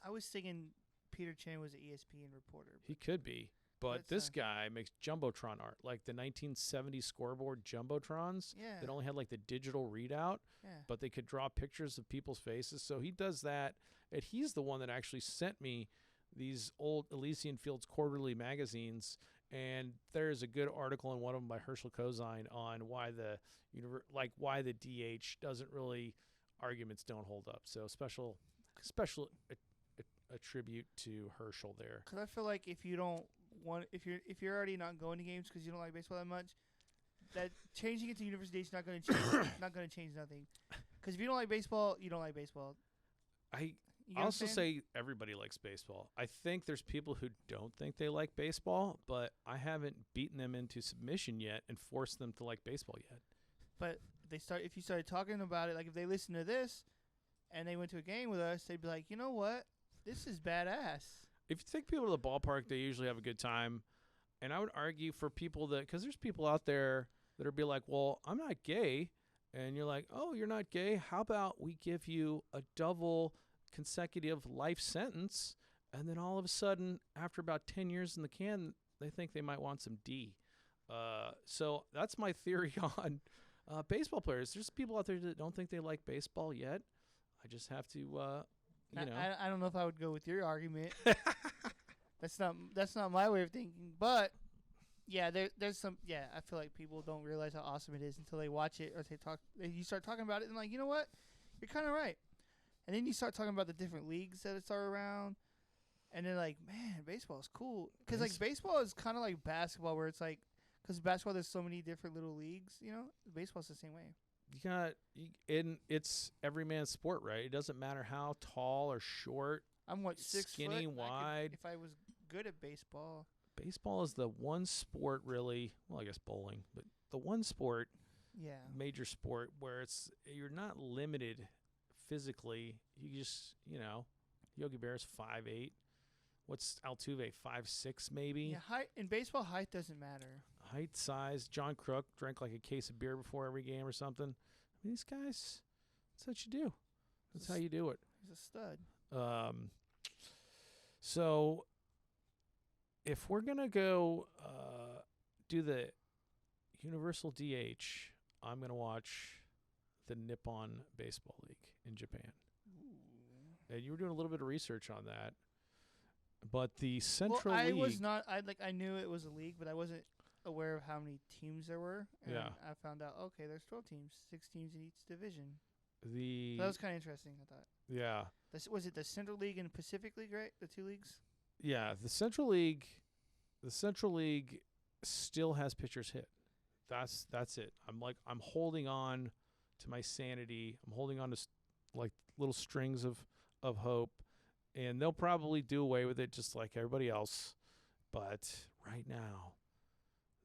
I was thinking Peter Chen was an ESPN reporter. He could be. But That's, this guy makes Jumbotron art, like the 1970 scoreboard Jumbotrons yeah. that only had like the digital readout, Yeah. but they could draw pictures of people's faces. So he does that. And he's the one that actually sent me these old Elysian Fields quarterly magazines. And there's a good article in one of them by Herschel Cozine on why why the DH doesn't really, arguments don't hold up. So special a tribute to Herschel there. Because I feel like if you don't want, if you're already not going to games because you don't like baseball that much, that changing it to university is not going to change. Not going to change nothing. Because if you don't like baseball, you don't like baseball. I You get what I'm also saying? say everybody likes baseball. I think there's people who don't think they like baseball, but I haven't beaten them into submission yet and forced them to like baseball yet. But if you started talking about it, like if they listen to this and they went to a game with us, they'd be like, you know what? This is badass. If you take people to the ballpark, they usually have a good time. And I would argue for people that, because there's people out there that are be like, well, I'm not gay. And you're like, oh, you're not gay? How about we give you a double consecutive life sentence? And then all of a sudden, after about 10 years in the can, they think they might want some D. So that's my theory on baseball players. There's people out there that don't think they like baseball yet. I just have to, I don't know if I would go with your argument. That's not my way of thinking. But yeah, there's some. Yeah, I feel like people don't realize how awesome it is until they watch it or you start talking about it and like, you know what, you're kind of right. And then you start talking about the different leagues that are around, and they're like, man, baseball is cool. Because like baseball is kind of like basketball, where it's like, because basketball there's so many different little leagues. You know, baseball's the same way. It's every man's sport, right? It doesn't matter how tall or short, I'm 6 skinny, foot. wide. If I was good at baseball. Baseball is the one sport really, well, I guess bowling, but the one sport, Yeah. major sport where you're not limited physically. You just, Yogi Berra's 5'8". What's Altuve, 5'6" maybe? Yeah, height in baseball, height doesn't matter. Height, size. John Crook drank like a case of beer before every game or something. I mean, these guys, that's what you do. That's how you do it. He's a stud. So if we're going to go do the Universal DH, I'm going to watch the Nippon Baseball League in Japan. Ooh. And you were doing a little bit of research on that. But the Central I League... was not... I knew it was a league, but I wasn't aware of how many teams there were. And Yeah. I found out, okay, there's 12 teams, 6 teams in each division. So The that was kind of interesting, I thought. Yeah. Was it the Central League and Pacific League, right? The 2 leagues? Yeah, the Central League still has pitchers hit. That's it. I'm holding on to my sanity. I'm holding on to like little strings of hope, and they'll probably do away with it just like everybody else. But right now,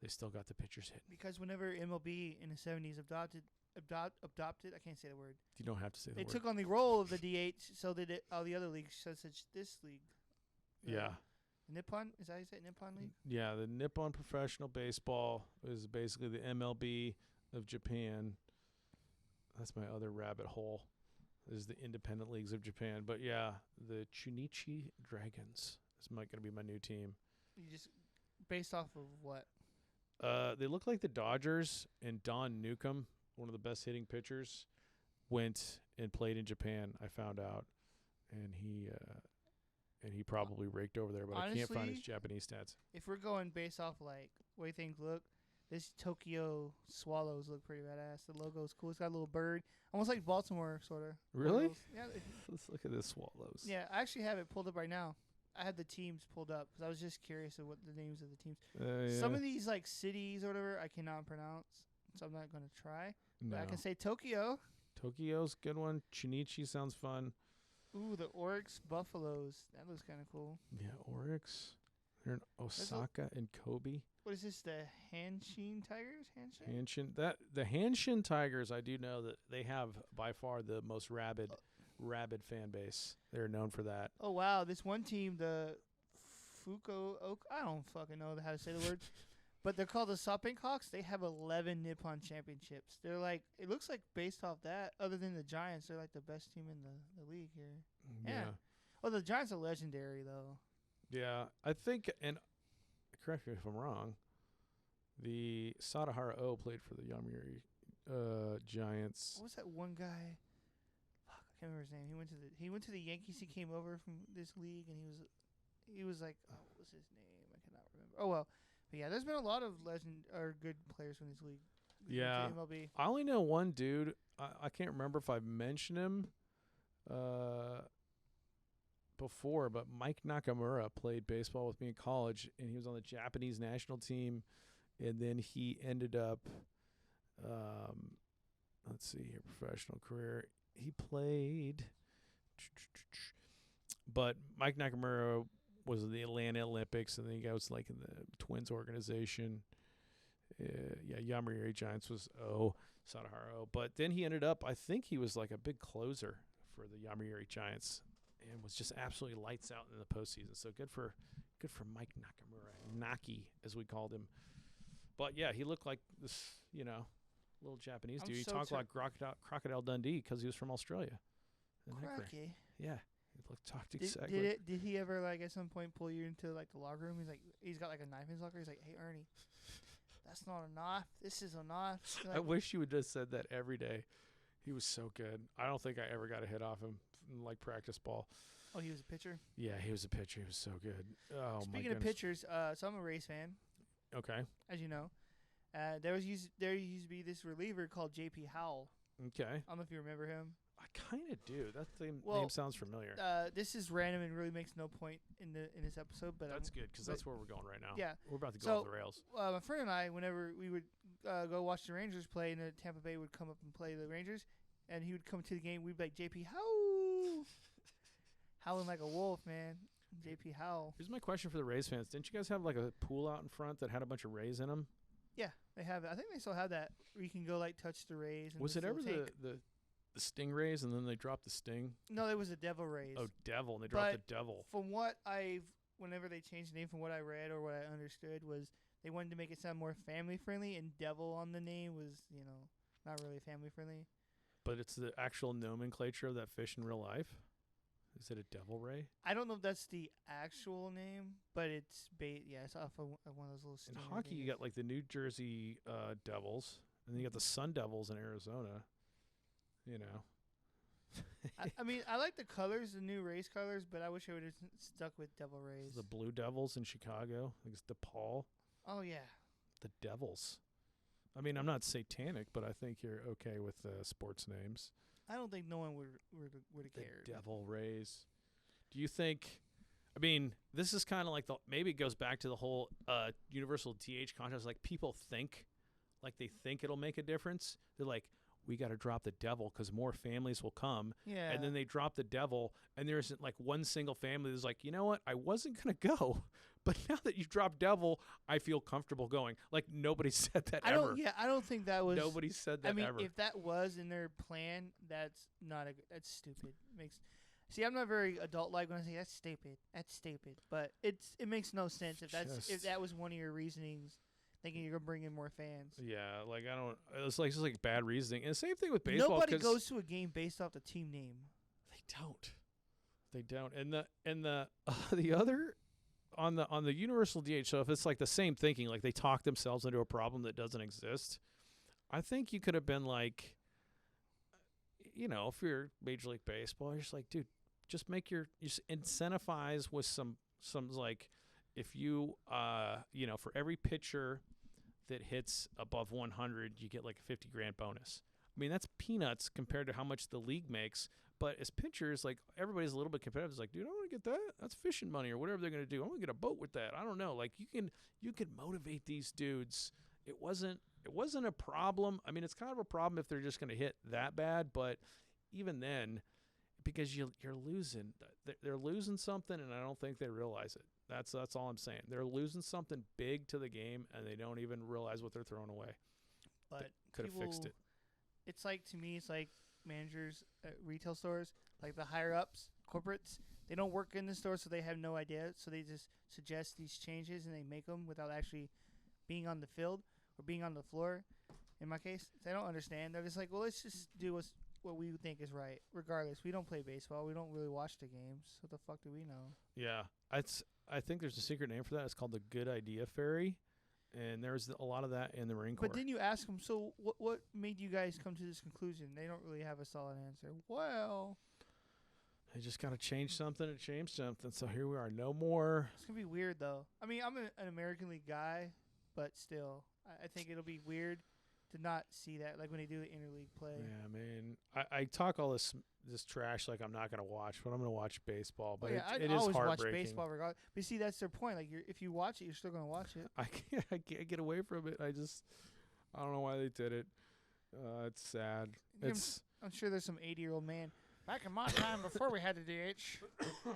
they still got the pitchers hit. Because whenever MLB in the 70s adopted, I can't say the word. You don't have to say the They word. took on the role of the DH, so did all the other leagues, such as this league. Yeah. Nippon? Is that how you say it? Nippon League? Yeah, the Nippon Professional Baseball is basically the MLB of Japan. That's my other rabbit hole, is the independent leagues of Japan. But yeah, the Chunichi Dragons is going to be my new team. You just based off of what? They look like the Dodgers, and Don Newcomb, one of the best hitting pitchers, went and played in Japan, I found out. And he probably raked over there, but I can't find his Honestly, Japanese stats. If we're going based off like way things look, this Tokyo Swallows look pretty badass. The logo's cool. It's got a little bird, almost like Baltimore, sort of. Really? Yeah. Let's look at this Swallows. Yeah, I actually have it pulled up right now. I had the teams pulled up because I was just curious of what the names of the teams. Yeah. Some of these like cities or whatever I cannot pronounce, so I'm not gonna try. No. But I can say Tokyo. Tokyo's a good one. Chunichi sounds fun. Ooh, the Oryx Buffaloes. That looks kind of cool. Yeah, Oryx. They're in Osaka and Kobe. What is this? The Hanshin Tigers? Hanshin. The Hanshin Tigers, I do know that they have by far the most rabid fan base. They're known for that. Oh wow, this one team, the I don't fucking know how to say the word, but they're called the Sopping Hawks. They have 11 Nippon championships. They're like, it looks like based off that, other than the Giants, they're like the best team in the league here. Yeah. Oh, the Giants are legendary though. Yeah, I think, and correct me if I'm wrong. The Sadahara O played for the Yomiuri Giants. What was that one guy? Fuck, I can't remember his name. He went to the Yankees. He came over from this league, and he was like, oh, what was his name? I cannot remember. Oh well, but yeah, there's been a lot of legend or good players from this league. Yeah, MLB. I only know one dude. I can't remember if I mentioned him before, but Mike Nakamura played baseball with me in college, and he was on the Japanese national team, and then he ended up, let's see here, professional career. He played, but Mike Nakamura was in the Atlanta Olympics, and then he goes like in the Twins organization. Yomiuri Giants was Sadahara. But then he ended up, I think he was like a big closer for the Yomiuri Giants and was just absolutely lights out in the postseason. So good for Mike Nakamura, Naki as we called him. But yeah, he looked like this, little Japanese dude. He talked like Crocodile Dundee because he was from Australia. Cracky. Yeah, he talked exactly. Did he ever like at some point pull you into like the locker room? He's got like a knife in his locker. He's like, hey Ernie, that's not a knife. This is a knife. Like, I wish you would just said that every day. He was so good. I don't think I ever got a hit off him in like practice ball. Oh, he was a pitcher? Yeah, he was a pitcher. He was so good. Oh, Speaking of pitchers, so I'm a Rays fan. Okay. As you know. There used to be this reliever called J.P. Howell. Okay. I don't know if you remember him. I kind of do. That name sounds familiar. This is random and really makes no point in this episode, but that's good because that's where we're going right now. Yeah, we're about to go off the rails. My friend and I, whenever we would go watch the Rangers play, and the Tampa Bay would come up and play the Rangers, and he would come to the game, we'd be like, J.P. Howell, howling like a wolf, man. J.P. Howell. Here's my question for the Rays fans: didn't you guys have like a pool out in front that had a bunch of Rays in them? Yeah, they have it. I think they still have that where you can go like touch the Rays. And was it ever the Stingrays and then they dropped the Sting? No, it was the Devil Rays. Oh, Devil. And they dropped the Devil. From what whenever they changed the name, from what I read or what I understood, was they wanted to make it sound more family friendly, and Devil on the name was, not really family friendly. But it's the actual nomenclature of that fish in real life? Is it a Devil Ray? I don't know if that's the actual name, but it's it's off of one of those little. In hockey, you got like the New Jersey Devils, and then you got the Sun Devils in Arizona. I mean, I like the colors, the new Rays colors, but I wish I would have stuck with Devil Rays. The Blue Devils in Chicago. I think it's DePaul. Oh yeah. The Devils. I mean, I'm not satanic, but I think you're okay with sports names. I don't think no one would have cared. Devil Rays. Do you think? I mean, this is kind of like maybe it goes back to the whole universal DH contest. Like people think it'll make a difference. They're like, we got to drop the Devil because more families will come. Yeah. And then they drop the Devil, and there isn't like one single family that's like, you know what? I wasn't gonna go, but now that you've dropped Devil, I feel comfortable going. Like nobody said that ever. I don't think that was. Nobody said that ever. If that was in their plan, that's stupid. See, I'm not very adult-like when I say that's stupid. That's stupid. But it makes no sense if that was one of your reasonings, thinking you're gonna bring in more fans. Yeah, like I don't. It's like bad reasoning. And the same thing with baseball. Nobody goes to a game based off the team name. They don't. And the other on the universal DH. So if it's like the same thinking, like they talk themselves into a problem that doesn't exist, I think you could have been like, if you're Major League Baseball, you're just like, dude, just incentivize with some like, if you for every pitcher that hits above 100, you get like a $50,000 bonus. I mean, that's peanuts compared to how much the league makes. But as pitchers, like everybody's a little bit competitive. It's like, dude, I want to get that. That's fishing money or whatever they're going to do. I want to get a boat with that. I don't know. Like you can motivate these dudes. It wasn't a problem. I mean, it's kind of a problem if they're just going to hit that bad. But even then, because you're losing, they're losing something, and I don't think they realize it. That's all I'm saying. They're losing something big to the game, and they don't even realize what they're throwing away. But could have fixed it. It's like, to me, it's like managers at retail stores, like the higher ups, corporates. They don't work in the store, so they have no idea. So they just suggest these changes, and they make them without actually being on the field or being on the floor. In my case, they don't understand. They're just like, well, let's just do what we think is right. Regardless, we don't play baseball. We don't really watch the games. What the fuck do we know? Yeah, I think there's a secret name for that. It's called the Good Idea Fairy, and there's a lot of that in the Marine Corps. But then you ask them, so what made you guys come to this conclusion? They don't really have a solid answer. Well, they just got to change something to change something. So here we are. No more. it's gonna be weird though. I mean, I'm an American League guy, but still, I think it'll be weird to not see that, like when they do the interleague play. Yeah, man. I talk all this trash like I'm not gonna watch, but I'm gonna watch baseball. But Yeah, it I is always watch heartbreaking. baseball regardless. But see, that's their point. Like, if you watch it, you're still gonna watch it. I can't get away from it. I don't know why they did it. It's sad. I'm sure there's some 80-year-old man. Back in my time, before we had the DH,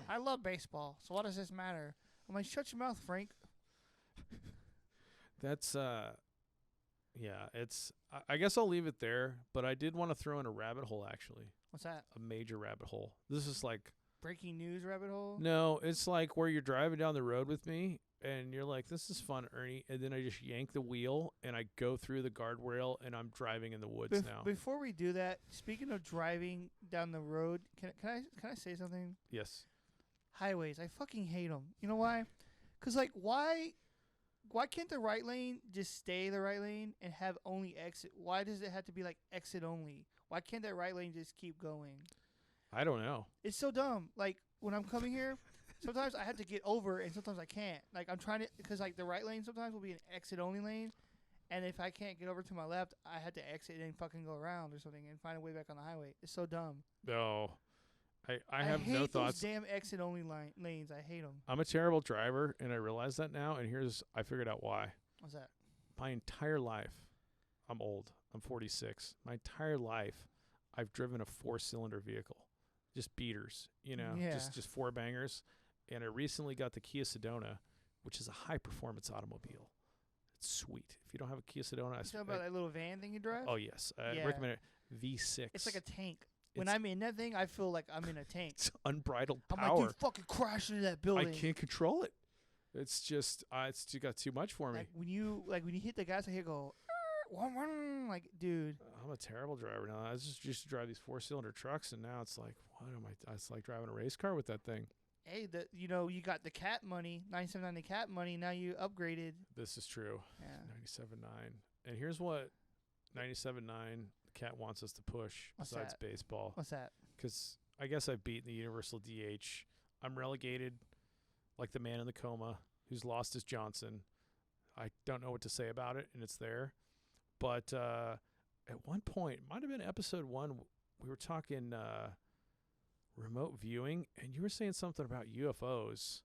I love baseball. So what does this matter? I'm like, shut your mouth, Frank. That's yeah. It's. I guess I'll leave it there. But I did want to throw in a rabbit hole. Actually, What's that? a major rabbit hole. This is like Breaking news rabbit hole? no. It's like where you're driving down the road with me, and you're like, "This is fun, Ernie," and then I just yank the wheel and I go through the guardrail and I'm driving in the woods now. Before we do that, speaking of driving down the road, can I say something? Yes. Highways, I fucking hate them. You know why? 'Cause like, why can't the right lane just stay the right lane and have only exit? Why does it have to be like exit only? Why can't that right lane just keep going? I don't know. It's so dumb. Like, when I'm coming here, sometimes I have to get over and sometimes I can't. Like, I'm trying to, because like the right lane sometimes will be an exit only lane. And if I can't get over to my left, I had to exit and fucking go around or something and find a way back on the highway. It's so dumb. No. I have hate no those thoughts. damn exit only lanes. I hate them. I'm a terrible driver, and I realize that now. And I figured out why. What's that? My entire life, I'm old. I'm 46. My entire life, I've driven a 4-cylinder vehicle, just beaters, Yeah. just 4 bangers. And I recently got the Kia Sedona, which is a high performance automobile. It's sweet. If you don't have a Kia Sedona, You talking about that little van thing you drive? oh yes, I Yeah. recommend it. V6. It's like a tank. When It's- I'm in that thing, I feel like I'm in a tank. It's unbridled I'm power. like, dude, fucking crash into that building. I can't control it. It's just it's got too much for me. Like when you hit the gas, I hear go, like, dude. I'm a terrible driver now. I just used to drive these 4-cylinder trucks, and now it's like, what am I? It's like driving a race car with that thing. Hey, you got the cat money, 979 the cat money. Now you upgraded. This is true. Yeah. 97.9. And here's what 97.9 the cat wants us to push What's besides that? baseball. What's that? Because I guess I've beaten the universal DH. I'm relegated like the man in the coma who's lost his Johnson. I don't know what to say about it, and it's there. But at one point, it might have been episode 1, we were talking remote viewing, and you were saying something about UFOs.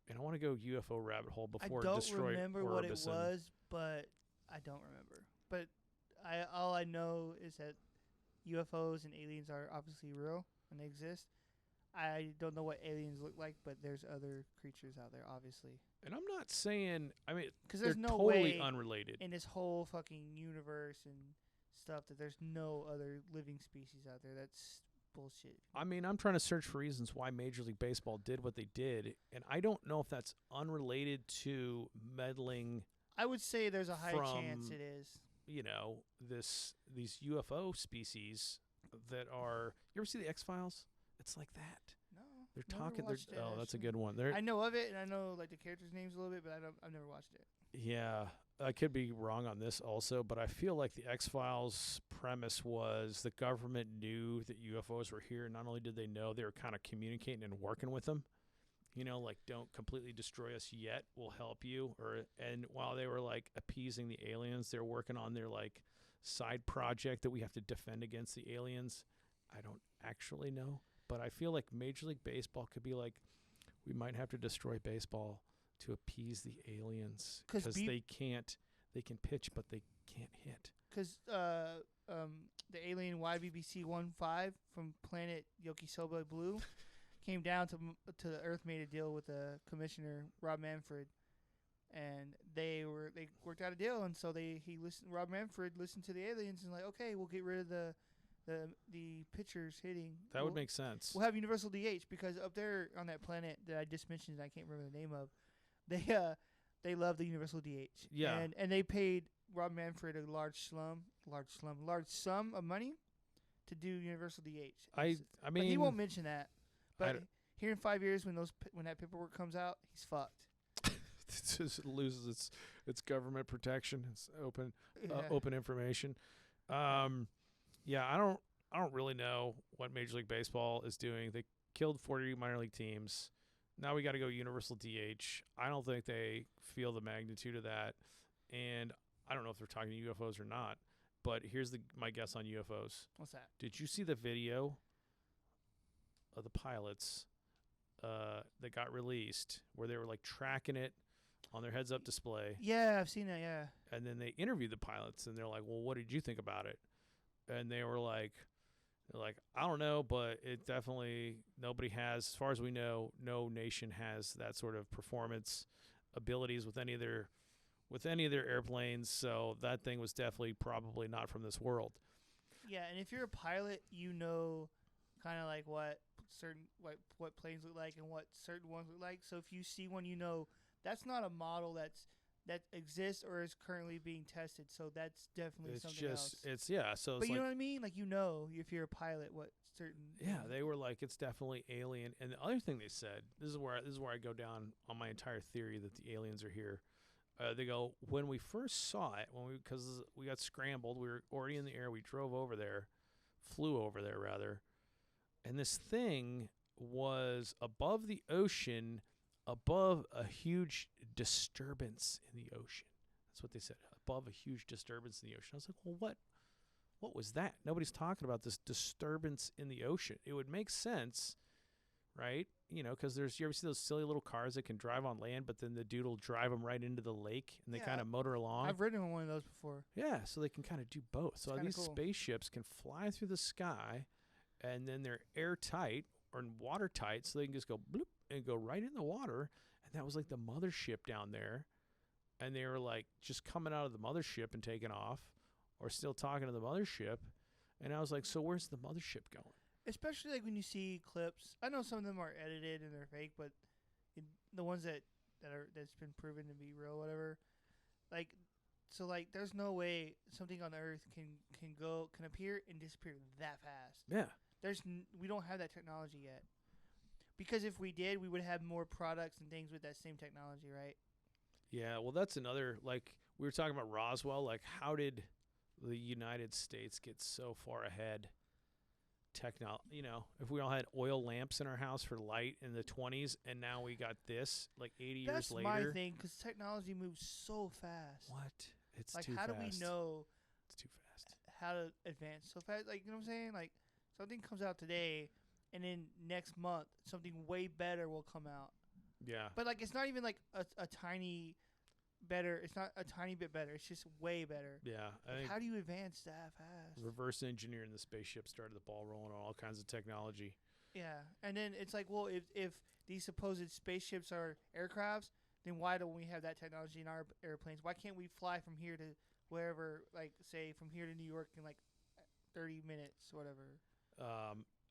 And I want to go UFO rabbit hole before I don't Destroy remember Orbison. what it was, but I don't remember. But all I know is that UFOs and aliens are obviously real and they exist. I don't know what aliens look like, but there's other creatures out there, obviously. And I'm not saying, I mean, Because they're there's no totally way unrelated. in this whole fucking universe and stuff that there's no other living species out there. That's bullshit. I mean, I'm trying to search for reasons why Major League Baseball did what they did, and I don't know if that's unrelated to meddling, I would say there's a high chance From- it is. these UFO species that are. You ever see the X-Files? It's like that. No. They're never talking. watched it, That's a actually. good one. I know of it, and I know like the characters' names a little bit, but I've never watched it. Yeah, I could be wrong on this also, but I feel like the X-Files premise was the government knew that UFOs were here. Not only did they know, they were kind of communicating and working with them. Like, don't completely destroy us yet. We'll help you. And while they were like appeasing the aliens, they're working on their like side project that we have to defend against the aliens. I don't actually know, but I feel like Major League Baseball could be like, we might have to destroy baseball to appease the aliens 'Cause because they can pitch, but they can't hit. Because the alien YBBC-15 from planet Yokisoba Blue came down to the Earth, made a deal with the commissioner Rob Manfred, and they worked out a deal, and so Rob Manfred listened to the aliens and like, okay, we'll get rid of the pitchers hitting. That would make sense. We'll have universal DH because up there on that planet that I just mentioned, I can't remember the name of, they love the universal DH. Yeah. And they paid Rob Manfred a large sum of money to do universal DH. I but mean, he won't mention that. I But d- Here in 5 years, when that paperwork comes out, he's fucked. It just loses its government protection. It's open Yeah. open information. Yeah, I don't really know what Major League Baseball is doing. They killed 40 minor league teams. Now we got to go universal DH. I don't think they feel the magnitude of that, and I don't know if they're talking UFOs or not. But here's my guess on UFOs. What's that? Did you see the video of the pilots that got released where they were like tracking it on their heads-up display? Yeah, I've seen that. Yeah. And then they interviewed the pilots, and they're like, "Well, what did you think about it?" And they were like, "I don't know, but it definitely nobody has, as far as we know, no nation has that sort of performance abilities with any of their airplanes. So that thing was definitely probably not from this world." Yeah, and if you're a pilot, you know kind of like what planes look like and what certain ones look like. So if you see one, you know that's not a model that exists or is currently being tested. So that's definitely something else. So But it's you know what I mean? Like, you know, if you're a pilot, what certain. Yeah, they were like, it's definitely alien. And the other thing they said, this is where I go down on my entire theory that the aliens are here. They go, when we first saw it, because we got scrambled, we were already in the air, we flew over there rather, and this thing was above the ocean, above a huge disturbance in the ocean. That's what they said, above a huge disturbance in the ocean. I was like, well, what was that? Nobody's talking about this disturbance in the ocean. It would make sense, right? You know, because you ever see those silly little cars that can drive on land, but then the dude will drive them right into the lake, and they kind of motor along. I've ridden on one of those before. Yeah, so they can kind of do both. So these cool. spaceships can fly through the sky, and then they're airtight or watertight, so they can just go bloop and go right in the water. And that was like the mothership down there, and they were like just coming out of the mothership and taking off, or still talking to the mothership. And I was like, so where's the mothership going? Especially like when you see clips. I know some of them are edited and they're fake, but the ones that's been proven to be real, whatever. Like, so like, there's no way something on Earth can appear and disappear that fast. Yeah. We don't have that technology yet. Because if we did, we would have more products and things with that same technology, right? Yeah. Well, that's another, like we were talking about Roswell. Like, how did the United States get so far ahead? You know, if we all had oil lamps in our house for light in the 20s, and now we got this like 80 years later. That's my thing, because technology moves so fast. What? It's like, too how fast. do we know? It's too fast. How to advance so fast? Like, you know what I'm saying? Like, something comes out today, and then next month something way better will come out. Yeah. But like, it's not even like a tiny better. It's not a tiny bit better. It's just way better. Yeah. Like, how do you advance that fast? Reverse engineering the spaceship started the ball rolling on all kinds of technology. Yeah. And then it's like, well, if these supposed spaceships are aircrafts, then why don't we have that technology in our airplanes? Why can't we fly from here to wherever, like, say, from here to New York in like 30 minutes, whatever?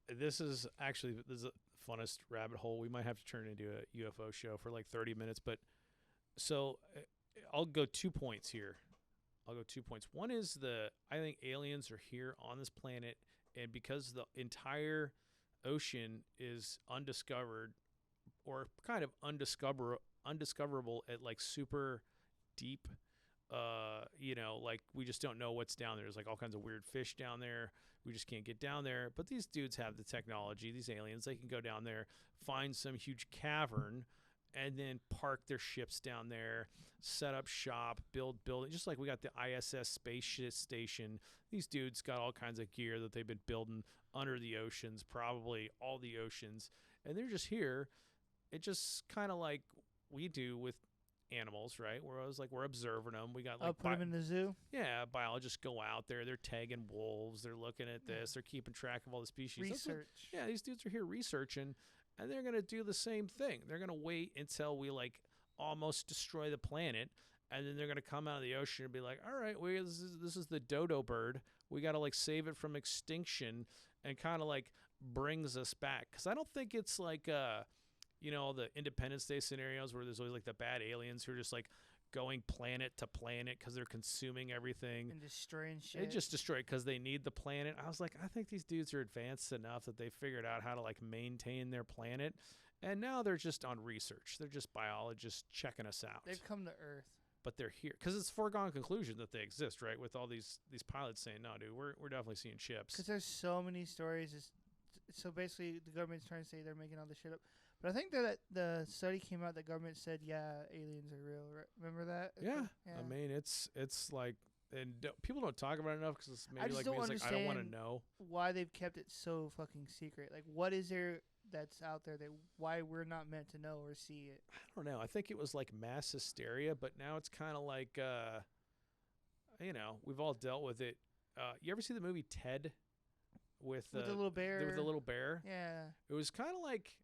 This is the funnest rabbit hole. We might have to turn it into a UFO show for like 30 minutes. But so I'll go 2 points here. One is I think aliens are here on this planet, and because the entire ocean is undiscovered or kind of undiscoverable at like super deep, you know, like we just don't know what's down there. There's like all kinds of weird fish down there. We just can't get down there. But these dudes have the technology, these aliens, they can go down there, find some huge cavern, and then park their ships down there, set up shop, build buildings. Just like we got the ISS space station, these dudes got all kinds of gear that they've been building under the oceans, probably all the oceans. And they're just here. It's just kind of like we do with animals, right? Where I was like, we're observing them. We got like put them in the zoo. Yeah, biologists go out there. They're tagging wolves. They're looking at this. They're keeping track of all the species. Research. These dudes are here researching, and they're gonna do the same thing. They're gonna wait until we like almost destroy the planet, and then they're gonna come out of the ocean and be like, all right, this is the dodo bird. We gotta like save it from extinction, and kind of like brings us back. Because I don't think it's like you know, the Independence Day scenarios where there's always like the bad aliens who are just like going planet to planet because they're consuming everything. And destroying shit. They just destroy it because they need the planet. I was like, I think these dudes are advanced enough that they figured out how to like maintain their planet. And now they're just on research. They're just biologists checking us out. They've come to Earth. But they're here because it's a foregone conclusion that they exist, right? With all these pilots saying, "No, dude, we're definitely seeing ships." Because there's so many stories. So basically, the government's trying to say they're making all this shit up. But I think that the study came out. The government said, "Yeah, aliens are real." Right? Remember that? Yeah. Yeah. I mean, it's like, and people don't talk about it enough because it's maybe like me. It's like I don't want to know why they've kept it so fucking secret. Like, what is there that's out there that why we're not meant to know or see it? I don't know. I think it was like mass hysteria, but now it's kind of like, we've all dealt with it. You ever see the movie Ted with the little bear? With the little bear. Yeah. It was kind of like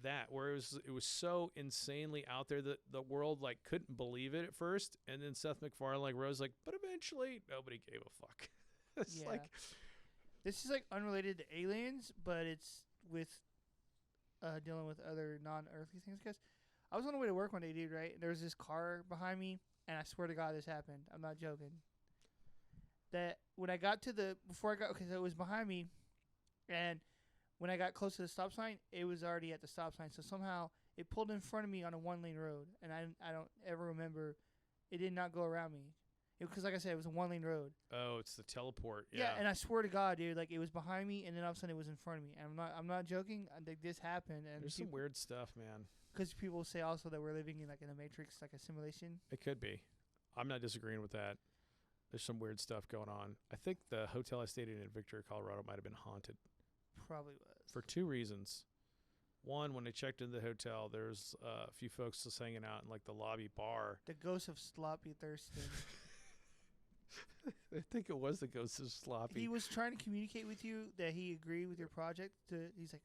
that, where it was so insanely out there that the world like couldn't believe it at first, and then Seth MacFarlane like rose like, but eventually nobody gave a fuck. It's like this is like unrelated to aliens, but it's with dealing with other non-earthly things. Because I was on the way to work one day, dude. Right, there was this car behind me, and I swear to God, this happened. I'm not joking. That when I got to because it was behind me, and when I got close to the stop sign, it was already at the stop sign. So somehow it pulled in front of me on a 1-lane road, and I don't ever remember. It did not go around me. Because like I said, it was a 1-lane road. Oh, it's the teleport. Yeah, and I swear to God, dude, like it was behind me, and then all of a sudden it was in front of me. And I'm not joking. Like this happened, and there's some weird stuff, man. Because people say also that we're living in like in a matrix, like a simulation. It could be. I'm not disagreeing with that. There's some weird stuff going on. I think the hotel I stayed in Victoria, Colorado, might have been haunted. Probably was. For 2 reasons. One, when I checked into the hotel, there's a few folks just hanging out in like the lobby bar. The ghost of Sloppy Thurston. I think it was the ghost of Sloppy. He was trying to communicate with you that he agreed with your project. He's like,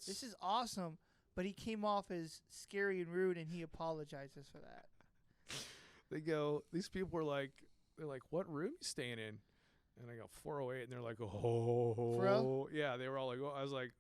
this is awesome. But he came off as scary and rude, and he apologizes for that. These people were like, they're like, what room you staying in? And I go 408, and they're like, oh, for real? Yeah, they were all like, oh, I was like,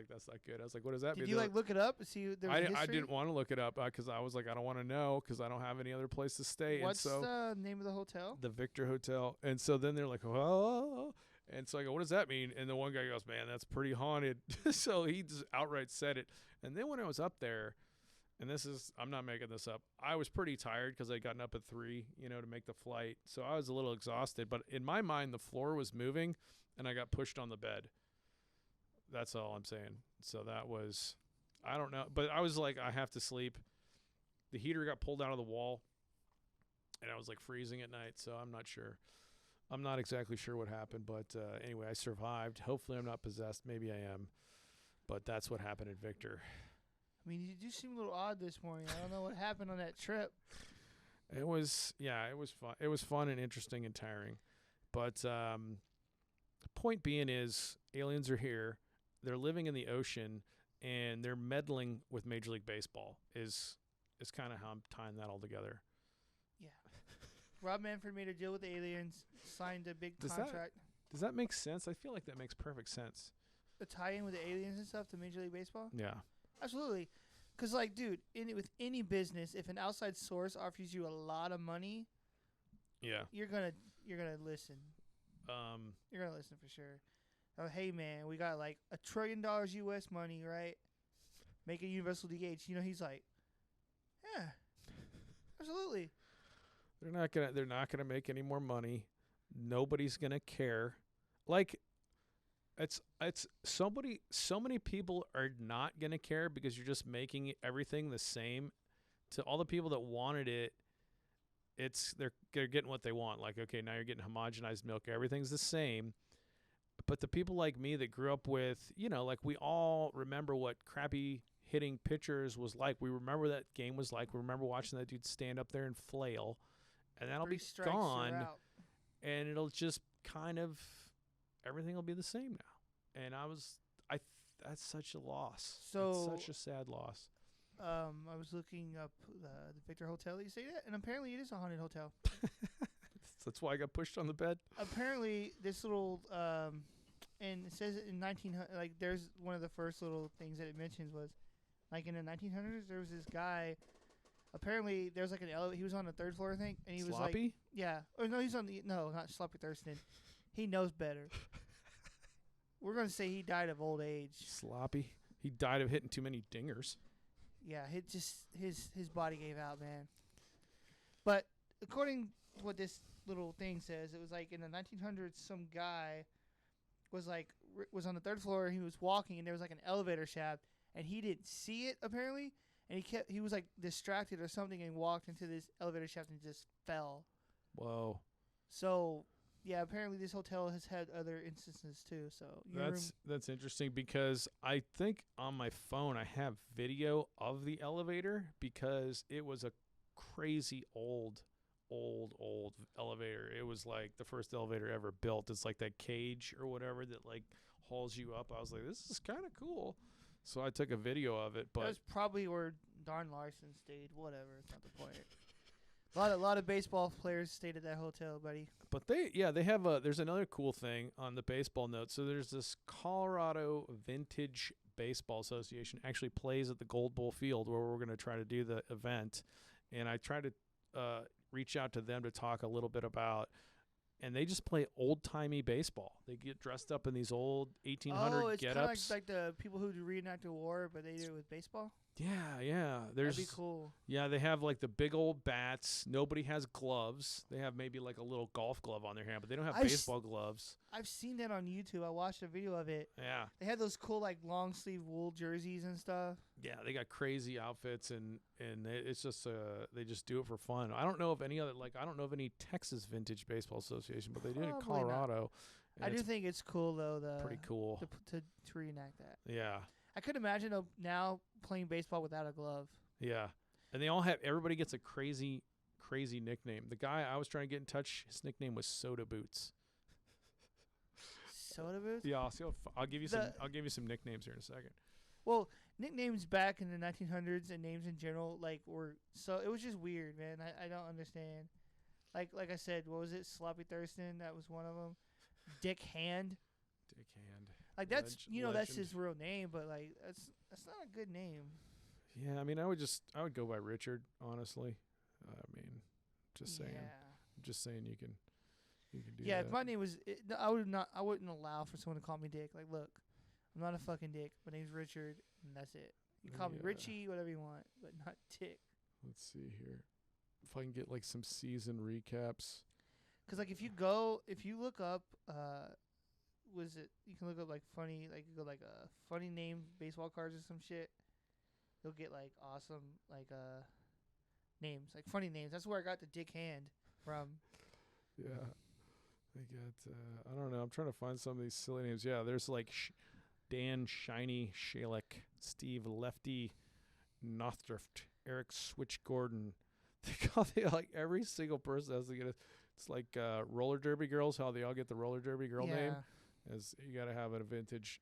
that's not good. I was like, what does that mean? Did you like look it up and see there was I didn't want to look it up because I was like, I don't want to know because I don't have any other place to stay. What's the name of the hotel? The Victor Hotel. And so then they're like, oh. And so I go, what does that mean? And the one guy goes, man, that's pretty haunted. So he just outright said it. And then when I was up there, and I'm not making this up, I was pretty tired because I'd gotten up at 3, to make the flight. So I was a little exhausted. But in my mind, the floor was moving, and I got pushed on the bed. That's all I'm saying. So that was, I don't know. But I was like, I have to sleep. The heater got pulled out of the wall, and I was like freezing at night. So I'm not sure. I'm not exactly sure what happened. But anyway, I survived. Hopefully I'm not possessed. Maybe I am. But that's what happened at Victor. I mean, you do seem a little odd this morning. I don't know what happened on that trip. It was fun. It was fun and interesting and tiring. But the point being is aliens are here. They're living in the ocean, and they're meddling with Major League Baseball is kind of how I'm tying that all together. Yeah. Rob Manfred made a deal with aliens, signed a big contract. Does that make sense? I feel like that makes perfect sense. The tie-in with the aliens and stuff to Major League Baseball? Yeah. Absolutely. Because, like, dude, with any business, if an outside source offers you a lot of money, you're gonna listen. You're gonna listen for sure. Oh, hey man, we got like $1 trillion U.S. money, right? Make a universal DH. He's like, yeah, absolutely. They're not gonna make any more money. Nobody's gonna care. Like, it's so many people are not gonna care because you're just making everything the same. To all the people that wanted it, they're getting what they want. Like, okay, now you're getting homogenized milk. Everything's the same. But the people like me that grew up with, like we all remember what crappy hitting pitchers was like. We remember that game was like. We remember watching that dude stand up there and flail, and that'll be gone, and it'll just kind of everything will be the same now. And that's such a loss. So that's such a sad loss. I was looking up the Victor Hotel that you stayed at, and apparently it is a haunted hotel. That's why I got pushed on the bed. Apparently, this little and it says in 1900, like there's one of the first little things that it mentions was, like in the 1900s, there was this guy Apparently, there's like an elevator. He was on the third floor, I think, and he was like, Sloppy? yeah. Or no, he's on the not Sloppy Thurston. He knows better. We're gonna say he died of old age. Sloppy. He died of hitting too many dingers. Yeah, his body gave out, man. But according to what this little thing says, it was like in the 1900s, some guy was like was on the third floor. He was walking, and there was like an elevator shaft, and he didn't see it apparently, and he was like distracted or something, and walked into this elevator shaft and just fell. Whoa. So yeah, apparently this hotel has had other instances too. So that's interesting because I think on my phone I have video of the elevator because it was a crazy old elevator. It was like the first elevator ever built. It's like that cage or whatever that like hauls you up. I was like, this is kind of cool. So I took a video of it. But that's probably where Don Larson stayed. Whatever, it's not the point. A lot of baseball players stayed at that hotel, buddy. But they have there's another cool thing on the baseball note. So there's this Colorado Vintage Baseball Association actually plays at the Gold Bowl Field where we're going to try to do the event. And I tried to reach out to them to talk a little bit about, and they just play old-timey baseball. They get dressed up in these old 1800 it's get-ups. Like the people who reenact a war, but they do it with baseball. Yeah. That'd be cool. Yeah, they have like the big old bats. Nobody has gloves. They have maybe like a little golf glove on their hand, but they don't have baseball gloves. I've seen that on YouTube. I watched a video of it. Yeah. They had those cool like long sleeve wool jerseys and stuff. Yeah, they got crazy outfits and it's just they just do it for fun. I don't know of any Texas Vintage Baseball Association, but they do it in Colorado. I do think it's cool though. Pretty cool to reenact that. Yeah. I could imagine now playing baseball without a glove. Yeah. And everybody gets a crazy nickname. The guy I was trying to get in touch, his nickname was Soda Boots. Soda Boots? Yeah, I'll give you some nicknames here in a second. Well, nicknames back in the 1900s and names in general it was just weird, man. I don't understand. Like I said, what was it? Sloppy Thurston, that was one of them. Dick Hand. Like that's that's his real name, but like that's not a good name. Yeah, I mean I would go by Richard, honestly. I mean, just saying. Yeah. Just saying you can do that. Yeah, if my name was I wouldn't allow for someone to call me Dick. Like, look, I'm not a fucking dick. My name's Richard, and that's it. You call me Richie, whatever you want, but not Dick. Let's see here. If I can get like some season recaps. Cuz like if you look up you can look up like funny, like you go like funny name baseball cards or some shit. You'll get like awesome like names, like funny names. That's where I got the Dick Hand from. Yeah. They got I don't know. I'm trying to find some of these silly names. Yeah, there's like Dan Shiny Shalek, Steve Lefty Northrift, Eric Switch Gordon. They call like every single person has to get it's like roller derby girls, how they all get the roller derby girl name. As you got to have a vintage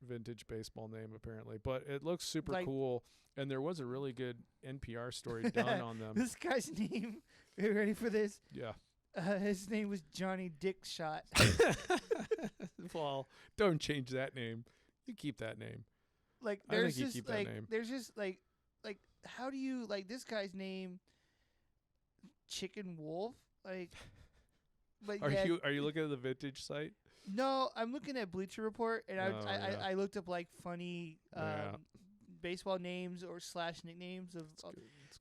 baseball name apparently, but it looks super cool. And there was a really good NPR story done on them. This guy's name, are you ready for this? Yeah. His name was Johnny Dickshot. Well, don't change that name. You keep that name. Like there's just like how do you like this guy's name? Chicken Wolf, like. But are you looking at the vintage site? No, I'm looking at Bleacher Report, and I looked up like funny baseball names or / nicknames of.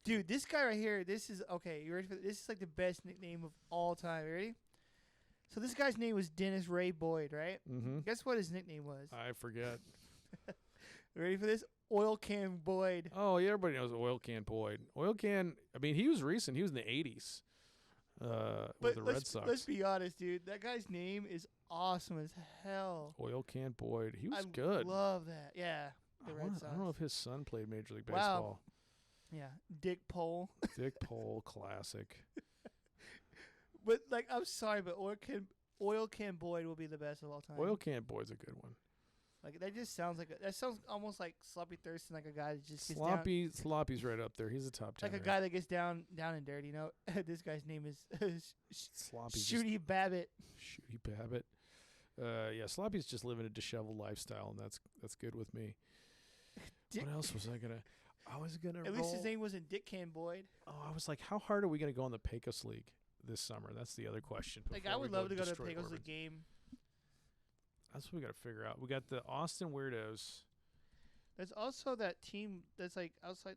Dude, this guy right here. This is okay. You ready for this? This is like the best nickname of all time. Ready? So this guy's name was Dennis Ray Boyd, right? Mm-hmm. Guess what his nickname was? I forget. Ready for this? Oil Can Boyd. Oh yeah, everybody knows Oil Can Boyd. Oil Can. I mean, he was recent. He was in the '80s. With the Red Sox. Let's be honest, dude. That guy's name is awesome as hell. Oil Can Boyd. He was good. Love that. Yeah. Red Sox. I don't know if his son played Major League Baseball. Yeah. Dick Pole. Dick Pole, classic. But like, I'm sorry, but Oil Can Boyd will be the best of all time. Oil Can Boyd's a good one. Like that just sounds like that sounds almost like Sloppy Thurston, like a guy that just gets down. Sloppy's right up there. He's a top 10. Like a guy that gets down and dirty. You know, this guy's name is Sloppy. Shooty Babbitt. Shooty Babbitt. Yeah, Sloppy's just living a disheveled lifestyle, and that's good with me. What else was I gonna? I was gonna. At least his name wasn't Dick Can Boyd. Oh, I was like, how hard are we gonna go in the Pecos League this summer? That's the other question. Like, I would love to go to Destroy Pecos Orbison. League game. That's what we got to figure out. We got the Austin Weirdos. There's also that team that's like outside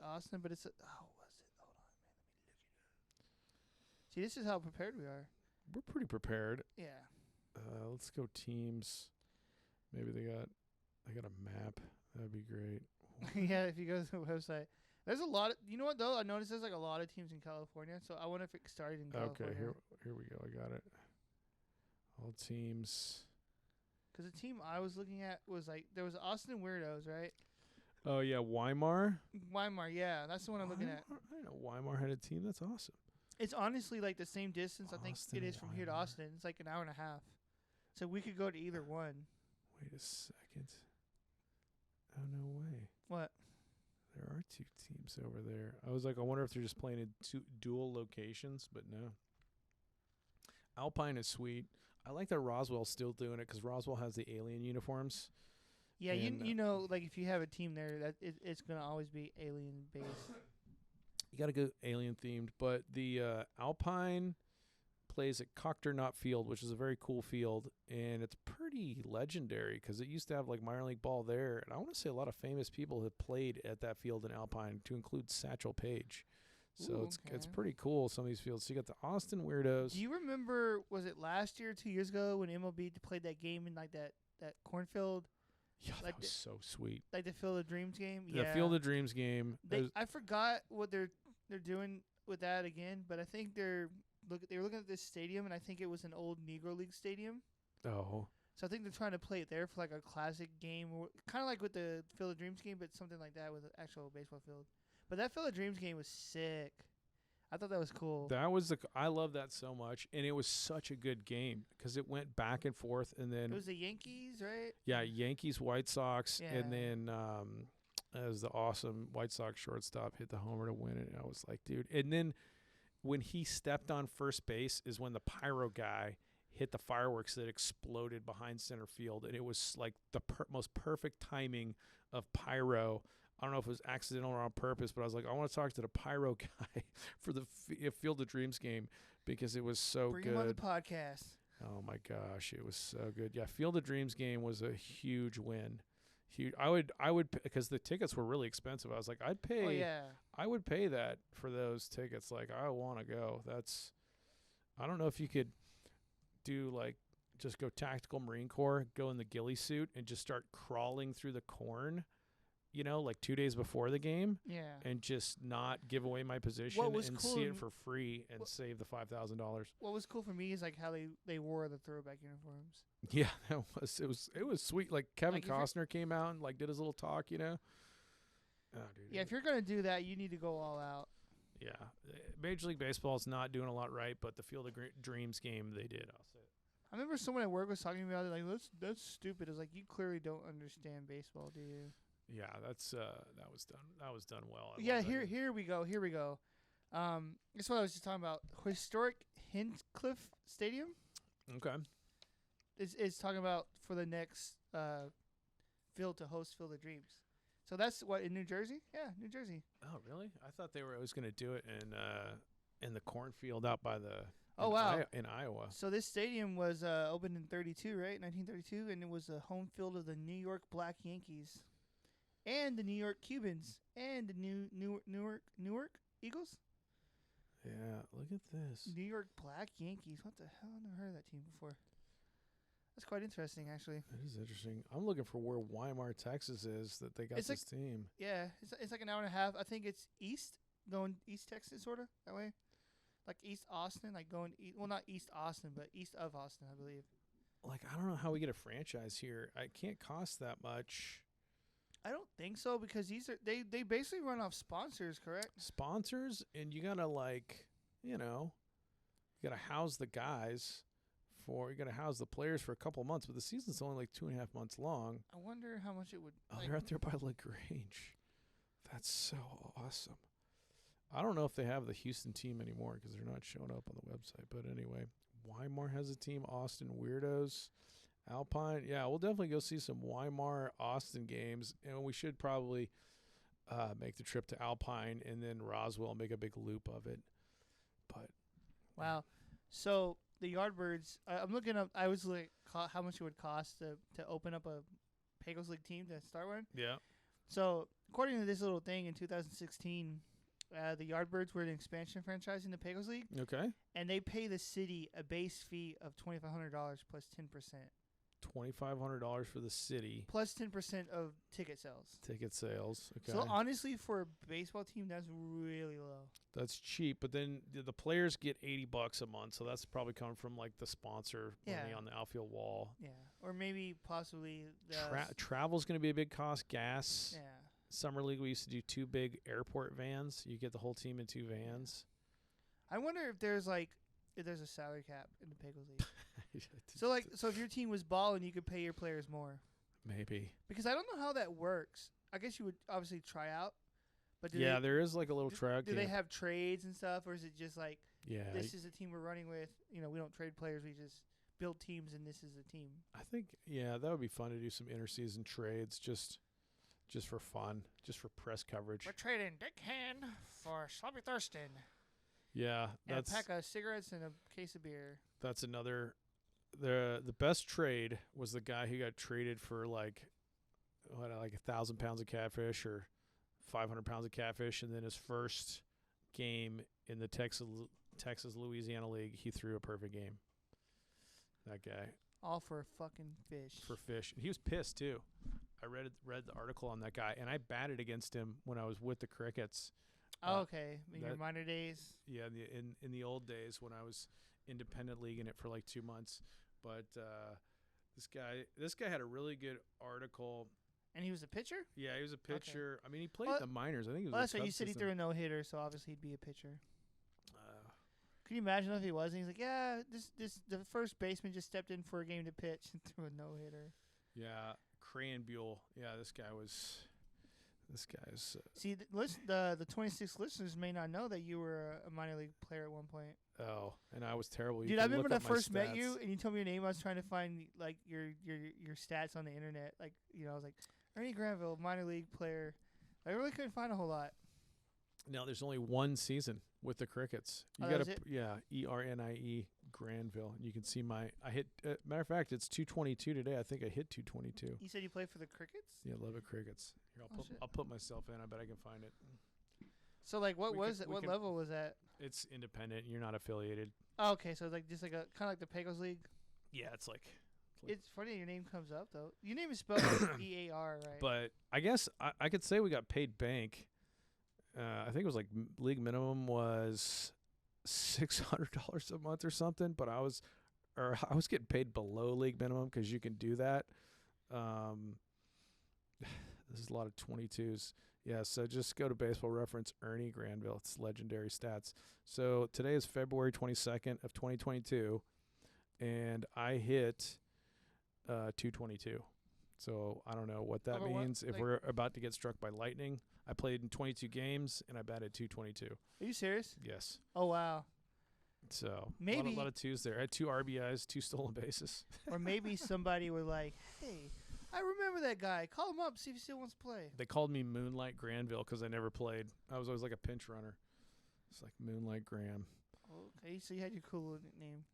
Austin, but it's was it? Hold on, man. Let me look it up. See, this is how prepared we are. We're pretty prepared. Yeah. Let's go teams. Maybe they got a map. That'd be great. Yeah, if you go to the website. There's a lot of, you know what though? I noticed there's like a lot of teams in California, so I wonder if it started in California. Okay, here we go. I got it. All teams. Because the team I was looking at was like, there was Austin Weirdos, right? Oh yeah, Weimar. Weimar, yeah, that's the one I'm looking at. I didn't know Weimar had a team. That's awesome. It's honestly like the same distance I think Austin, it is from here to Weimar. Austin. It's like an hour and a half. So we could go to either one. Wait a second. Oh no way. What? There are two teams over there. I was like, I wonder if they're just playing in two dual locations, but no. Alpine is sweet. I like that Roswell's still doing it because Roswell has the alien uniforms. Yeah, And, you know, like if you have a team there, that it's gonna always be alien based. You got to go alien themed, but the Alpine plays at Cockternaut Field, which is a very cool field, and it's pretty legendary because it used to have like minor league ball there, and I want to say a lot of famous people have played at that field in Alpine, to include Satchel Paige. So Ooh, it's okay. pretty cool, some of these fields. So you got the Austin Weirdos. Do you remember? Was it last year, 2 years ago, when MLB played that game in like that cornfield, Yeah, like that was so sweet. like the Field of Dreams game? The Yeah. Field of Dreams game. I forgot what they're doing with that again, but I think they were looking at this stadium, and I think it was an old Negro League stadium. Oh, So I think they're trying to play it there for like a classic game, kind of like with the Field of Dreams game, but something like that with an actual baseball field. But that Field of Dreams game was sick. I thought that was cool. that was I love that so much, and it was such a good game because it went back and forth, and then It was the Yankees, right? yeah, Yankees, White Sox, Yeah. and then as the awesome White Sox shortstop hit the homer to win it, and I was like, dude. And then when he stepped on first base is when the pyro guy hit the fireworks that exploded behind center field, and it was like the most perfect timing of pyro. I don't know if it was accidental or on purpose, but I was like, I want to talk to the pyro guy for the Field of Dreams game because it was so Bring good. him on the podcast. Oh my gosh, it was so good. Yeah, Field of Dreams game was a huge win. Huge. I would because the tickets were really expensive. I was like, I'd pay. Oh yeah. I would pay that for those tickets. Like, I want to go. I don't know if you could do like just go tactical Marine Corps, go in the ghillie suit and just start crawling through the corn, like 2 days before the game, Yeah. and just not give away my position was and cool see in- it for free and save the $5,000. What was cool for me is like how they wore the throwback uniforms. Yeah, it was sweet. Like Kevin Like, if you're- Costner came out and like did his little talk, Oh, dude. Yeah, if you're gonna do that, you need to go all out. Yeah, Major League Baseball is not doing a lot right, but the Field of Dreams game they did. I'll say it. I remember someone at work was talking about it like that's stupid. It's like you clearly don't understand baseball, do you? Yeah, that was done. That was done well. I Yeah, love that game. here we go. That's what I was just talking about. Historic Hincliffe Stadium Okay. is talking about for the next field to host Field of Dreams. So that's what, in New Jersey? Yeah, New Jersey. Oh, really? I thought they were always going to do it in the cornfield out by the. Oh, in wow. in Iowa. So this stadium was opened in 32, right? 1932, and it was the home field of the New York Black Yankees, and the New York Cubans, and the Newark Eagles. Yeah, look at this. New York Black Yankees. What the hell? I've never heard of that team before. That's quite interesting, actually. That is interesting. I'm looking for where Weimar, Texas is that they got It's this team. Yeah, it's like an hour and a half. I think it's going East Texas, sort of, that way. Like East Austin, like going well, not East Austin, but east of Austin, I believe. Like, I don't know how we get a franchise here. It can't cost that much. I don't think so because they basically run off sponsors, correct? Sponsors, and you gotta you gotta house the guys you gotta house the players for a couple of months, but the season's only like 2.5 months long. I wonder how much it would. Oh, they're out there by LaGrange. That's so awesome. I don't know if they have the Houston team anymore because they're not showing up on the website. But anyway, Weimar has a team. Austin Weirdos. Alpine. Yeah, we'll definitely go see some Weimar Austin games. And we should probably make the trip to Alpine, and then Roswell, make a big loop of it. But Wow. So the Yardbirds, I'm looking up. I was like, how much it would cost to open up a Pecos League team to start one. yeah, So according to this little thing, in 2016, the Yardbirds were an expansion franchise in the Pecos League, okay, and they pay the city a base fee of $2,500 plus 10%. $2,500 for the city Plus 10% of ticket sales. ticket sales. Okay, So honestly, for a baseball team, that's really low. that's cheap. But then the players get $80 a month, so that's probably coming from like the sponsor money Yeah. on the outfield wall. Yeah, or maybe possibly the Travel's going to be a big cost. Gas. yeah. Summer league, we used to do 2 big airport vans. You get the whole team in 2 vans. I wonder if there's a salary cap in the Pecos League. So if your team was balling, you could pay your players more. Maybe. Because I don't know how that works. I guess you would obviously try out, but There is like a little track. do they have trades and stuff, or is it just like Yeah, this is the team we're running with? You know, we don't trade players; we just build teams, and this is the team. I think that would be fun to do some interseason trades, just for fun, just for press coverage. We're trading Dick Hand for Sloppy Thurston Yeah, and that's a pack of cigarettes and a case of beer. that's another. The best trade was the guy who got traded for like 1,000 pounds of catfish or 500 pounds of catfish, and then his first game in the Texas Louisiana League, he threw a perfect game. That guy. All for a fucking fish. For fish. He was pissed too. I read the article on that guy, and I batted against him when I was with the Crickets. Oh, okay. In your that- minor days. Yeah, in the old days when I was independent leaguing it for like 2 months. But this guy had a really good article. And he was a pitcher? Yeah, he was a pitcher. I mean, he played Well, the minors. I think he was. Well, a that's right. Cub You said he system. threw a no-hitter, so obviously he'd be a pitcher. Uh, Can you imagine if he was? And he's like, yeah, the first baseman just stepped in for a game to pitch and threw a no-hitter. yeah, Cranbuell. Yeah, this guy is. See, the 26 listeners may not know that you were a minor league player at one point. Oh, and I was terrible. Dude, I remember when I first met you, and you told me your name. I was trying to find like your stats on the internet. Like, you know, I was like, Ernie Granville, minor league player. I really couldn't find a whole lot. Now there's only one season with the Crickets. You Oh, got that was it? ERNIE Granville. You can see I hit. Matter of fact, it's 222 today. I think I hit 222. You said you played for the Crickets? Yeah, Lubbock Crickets. Here, Oh, shit. I'll put myself in. I bet I can find it. So like, what We was can- it? we What can- level was that? It's independent. You're not affiliated. Oh, okay, so like just like a kind of like the Pecos League. Yeah, it's like. It's funny your name comes up though. Your name is spelled EAR, right? But I guess I could say we got paid bank. I think it was like league minimum was $600 a month or something. But I was getting paid below league minimum because you can do that. This is a lot of 22s. Yeah, so just go to Baseball Reference, Ernie Granville. It's legendary stats. So today is February 22nd of 2022, and I hit 222. So I don't know what that but what- means. If like- we're about to get struck by lightning, I played in 22 games, and I batted 222. Are you serious? Yes. Oh wow. So Maybe- a lot of twos there. I had 2 RBIs, 2 stolen bases. Or maybe somebody were like, "Hey, I remember that guy. Call him up, see if he still wants to play." They called me Moonlight Granville because I never played. I was always like a pinch runner. It's like Moonlight Graham. Okay, so you had your cool little nickname.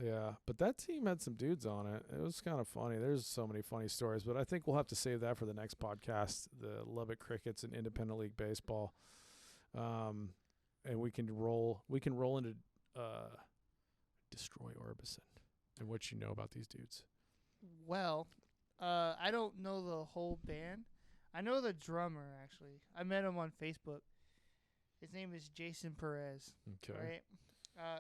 Yeah, but that team had some dudes on it. It was kind of funny. There's so many funny stories, but I think we'll have to save that for the next podcast, the Lubbock Crickets and Independent League Baseball. And we can roll into Destroy Orbison and what you know about these dudes. Well, I don't know the whole band. I know the drummer actually. I met him on Facebook. His name is Jason Perez. Okay. Right.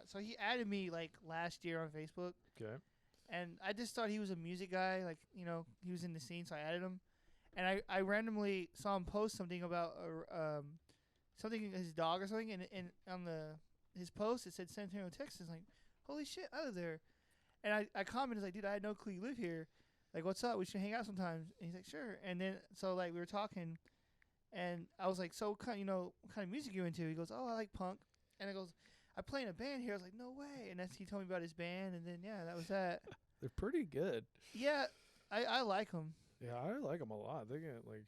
So he added me like last year on Facebook, Okay. and I just thought he was a music guy. Like, you know, he was in the scene, so I added him. And I randomly saw him post something about something his dog or something, and on his post it said San Antonio, Texas. Like, holy shit, I live there. And I commented like, dude, I had no clue you live here. Like, what's up? We should hang out sometime. And he's like, sure. And then so like we were talking, and I was like, so what kind of music you into? He goes, oh, I like punk. And I goes, I play in a band here. I was like, no way. And he told me about his band, and then yeah, that was that. They're pretty good. Yeah, I like him. Yeah, I like them a lot. They get like.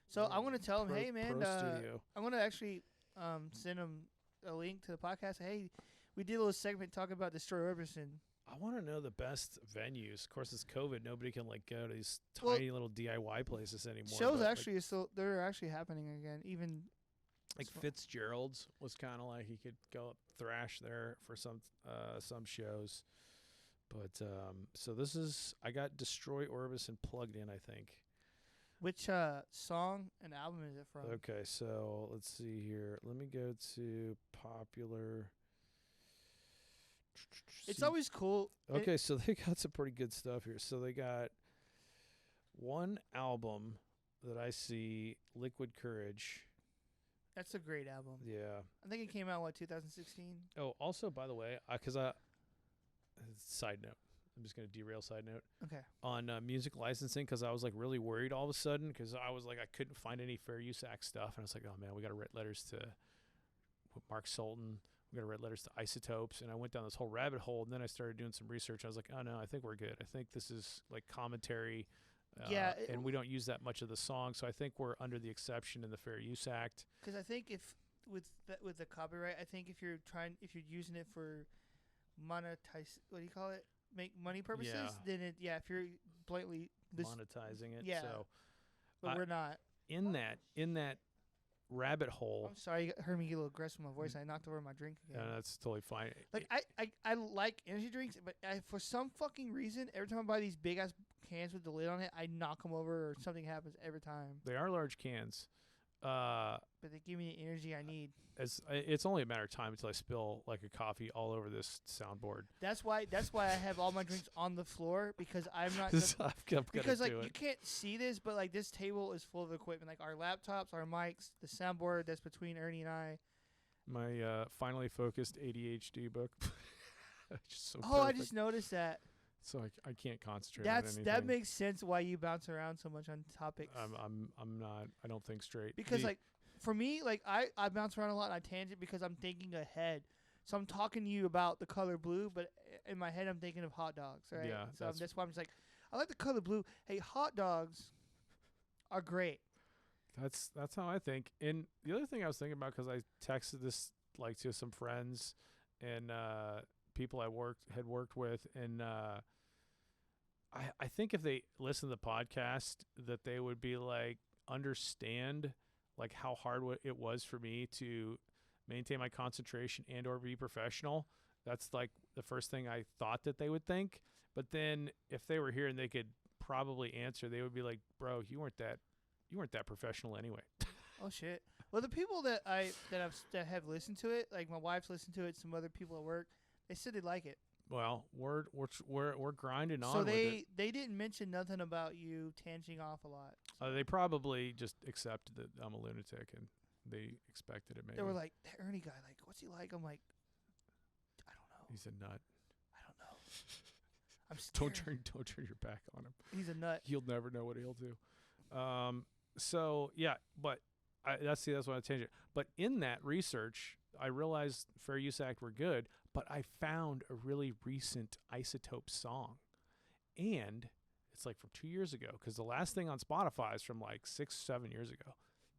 So I want to tell him, hey man, Studio. I'm gonna actually send him a link to the podcast. Hey, we did a little segment talking about Destroy Orbison. I want to know the best venues. Of course, it's COVID. Nobody can like go to these tiny little DIY places anymore. Shows actually is still they're actually happening again. Even like Fitzgerald's was kind of like he could go up thrash there for some shows. But so this is I got Destroy Orbison plugged in, I think. Which song and album is it from? Okay, so let's see here. Let me go to popular. It's always cool. Okay, so they got some pretty good stuff here. So they got one album that I see, Liquid Courage. That's a great album. Yeah. I think it came out, 2016? Oh, also, by the way, side note. I'm just going to derail side note. Okay. On music licensing, because I was like really worried all of a sudden, because I was like, I couldn't find any Fair Use Act stuff. And I was like, oh man, we got to write letters to Mark Sultan. We got to write letters to Isotopes. And I went down this whole rabbit hole. And then I started doing some research. I was like, oh no, I think we're good. I think this is like commentary. And we don't use that much of the song. So I think we're under the exception in the Fair Use Act. Because I think if with the copyright, I think if you're using it for what do you call it? Make money purposes, then if you're blatantly monetizing it. Yeah. So but we're not. In that rabbit hole. I'm sorry, you heard me get a little aggressive with my voice. I knocked over my drink again. No, that's totally fine. Like I like energy drinks, but for some fucking reason, every time I buy these big ass cans with the lid on it, I knock them over or something happens every time. They are large cans. But they give me the energy I need. It's only a matter of time until I spill like a coffee all over this soundboard. That's why I have all my drinks on the floor, because I'm not because like you can't see this, but like this table is full of equipment, like our laptops, our mics, the soundboard that's between Ernie and I. My finally focused ADHD book. So perfect. I just noticed that. So I can't concentrate on anything. That makes sense why you bounce around so much on topics. I'm not. I don't think straight. Because like for me, like I bounce around a lot on a tangent because I'm thinking ahead. So I'm talking to you about the color blue, but in my head I'm thinking of hot dogs, right? Yeah. So that's why I'm just like, I like the color blue. Hey, hot dogs are great. That's how I think. And the other thing I was thinking about, because I texted this like to some friends and people I had worked with, and I think if they listen to the podcast, that they would be like understand like how hard it was for me to maintain my concentration and or be professional. That's like the first thing I thought that they would think. But then if they were here and they could probably answer, they would be like, "Bro, you weren't that professional anyway." Oh shit. Well, the people that have listened to it, like my wife's listened to it, some other people at work, they said they like it. Well, we're grinding on. So with it. they didn't mention nothing about you tanging off a lot. So. They probably just accepted that I'm a lunatic, and they expected it. Maybe they were like, "That Ernie guy, like, what's he like?" I'm like, I don't know. He's a nut. I don't know. I'm scared. Don't turn your back on him. He's a nut. You'll never know what he'll do. So yeah, but that's what I changed it. But in that research, I realized Fair Use Act were good, but I found a really recent Isotope song, and it's like from 2 years ago, because the last thing on Spotify is from like 6-7 years ago,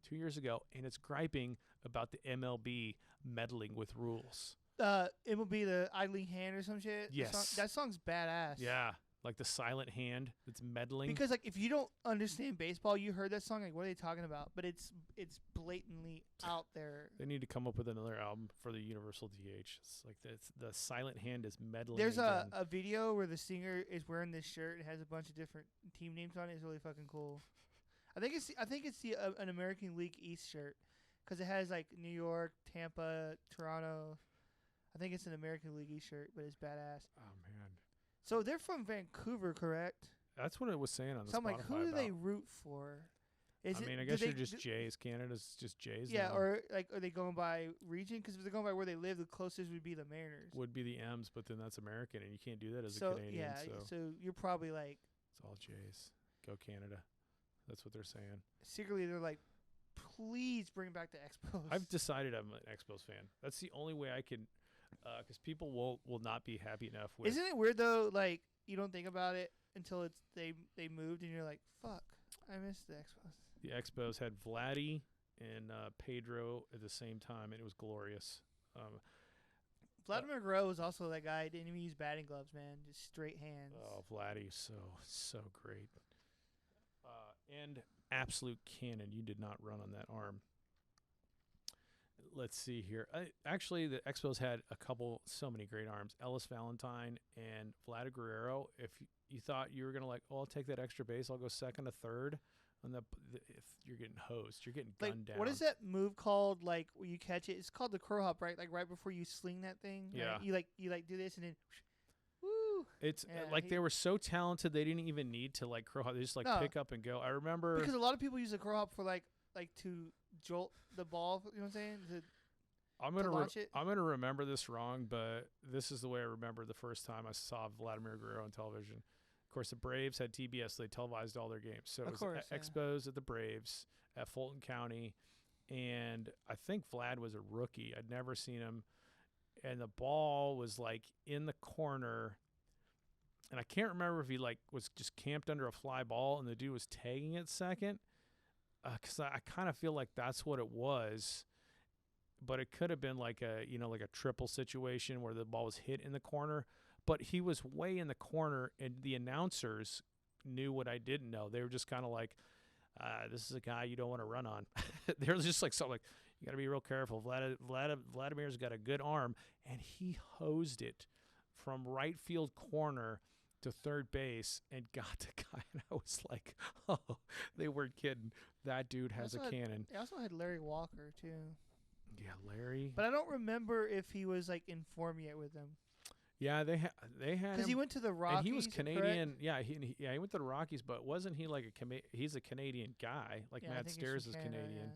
2 years ago, and it's griping about the MLB meddling with rules. MLB, the idling hand or some shit. Yes, that song's badass. Yeah. Like the silent hand that's meddling. Because like if you don't understand baseball, you heard that song, like what are they talking about? But it's blatantly out there. They need to come up with another album for the Universal DH. It's like the silent hand is meddling. There's a video where the singer is wearing this shirt. It has a bunch of different team names on it. It's really fucking cool. I think it's an American League East shirt, because it has like New York, Tampa, Toronto. I think it's an American League East shirt, but it's badass. Oh man. So they're from Vancouver, correct? That's what it was saying on the Spotify. So I'm like, who do they root for? I guess you're just Jays. Canada's just Jays. Yeah, now. or like, are they going by region? Because if they're going by where they live, the closest would be the Mariners. Would be the M's, but then that's American, and you can't do that as a Canadian. Yeah, so you're probably like, it's all Jays. Go Canada. That's what they're saying. Secretly, they're like, please bring back the Expos. I've decided I'm an Expos fan. That's the only way I can. Because people will not be happy enough with. Isn't it weird though? Like you don't think about it until they moved and you're like, fuck, I missed the Expos. The Expos had Vladdy and Pedro at the same time, and it was glorious. Vladimir Guerrero was also that guy. Didn't even use batting gloves, man. Just straight hands. Oh, Vladdy, so great. And absolute cannon. You did not run on that arm. Let's see here. Actually, the Expos had so many great arms. Ellis Valentine and Vladimir Guerrero. If you thought you were going to I'll take that extra base, I'll go second to third. And if you're getting hosed, you're getting gunned down. What is that move called? Like where you catch it? It's called the crow hop, right? Like right before you sling that thing. Yeah. Right? You do this and then, woo. It's they were so talented they didn't even need to crow hop. They just pick up and go. I remember because a lot of people use the crow hop for like to jolt the ball. You know what I'm saying? I'm gonna remember this wrong, but this is the way I remember the first time I saw Vladimir Guerrero on television. Of course, the Braves had TBS. They televised all their games. So it was Expos at the Braves at Fulton County. And I think Vlad was a rookie. I'd never seen him. And the ball was, in the corner. And I can't remember if he, was just camped under a fly ball and the dude was tagging it second. Because I kind of feel like that's what it was. But it could have been like a triple situation where the ball was hit in the corner. But he was way in the corner, and the announcers knew what I didn't know. They were just kind of this is a guy you don't want to run on. They were just something you got to be real careful. Vladimir's got a good arm, and he hosed it from right field corner to third base and got the guy. And I was like, oh, they weren't kidding. That dude has a cannon. They also had Larry Walker, too. Yeah, Larry. But I don't remember if he was, in form yet with them. Yeah, they had because he went to the Rockies. And he was Canadian. Correct? Yeah, he went to the Rockies, but wasn't he he's a Canadian guy? Matt Stairs is Canadian.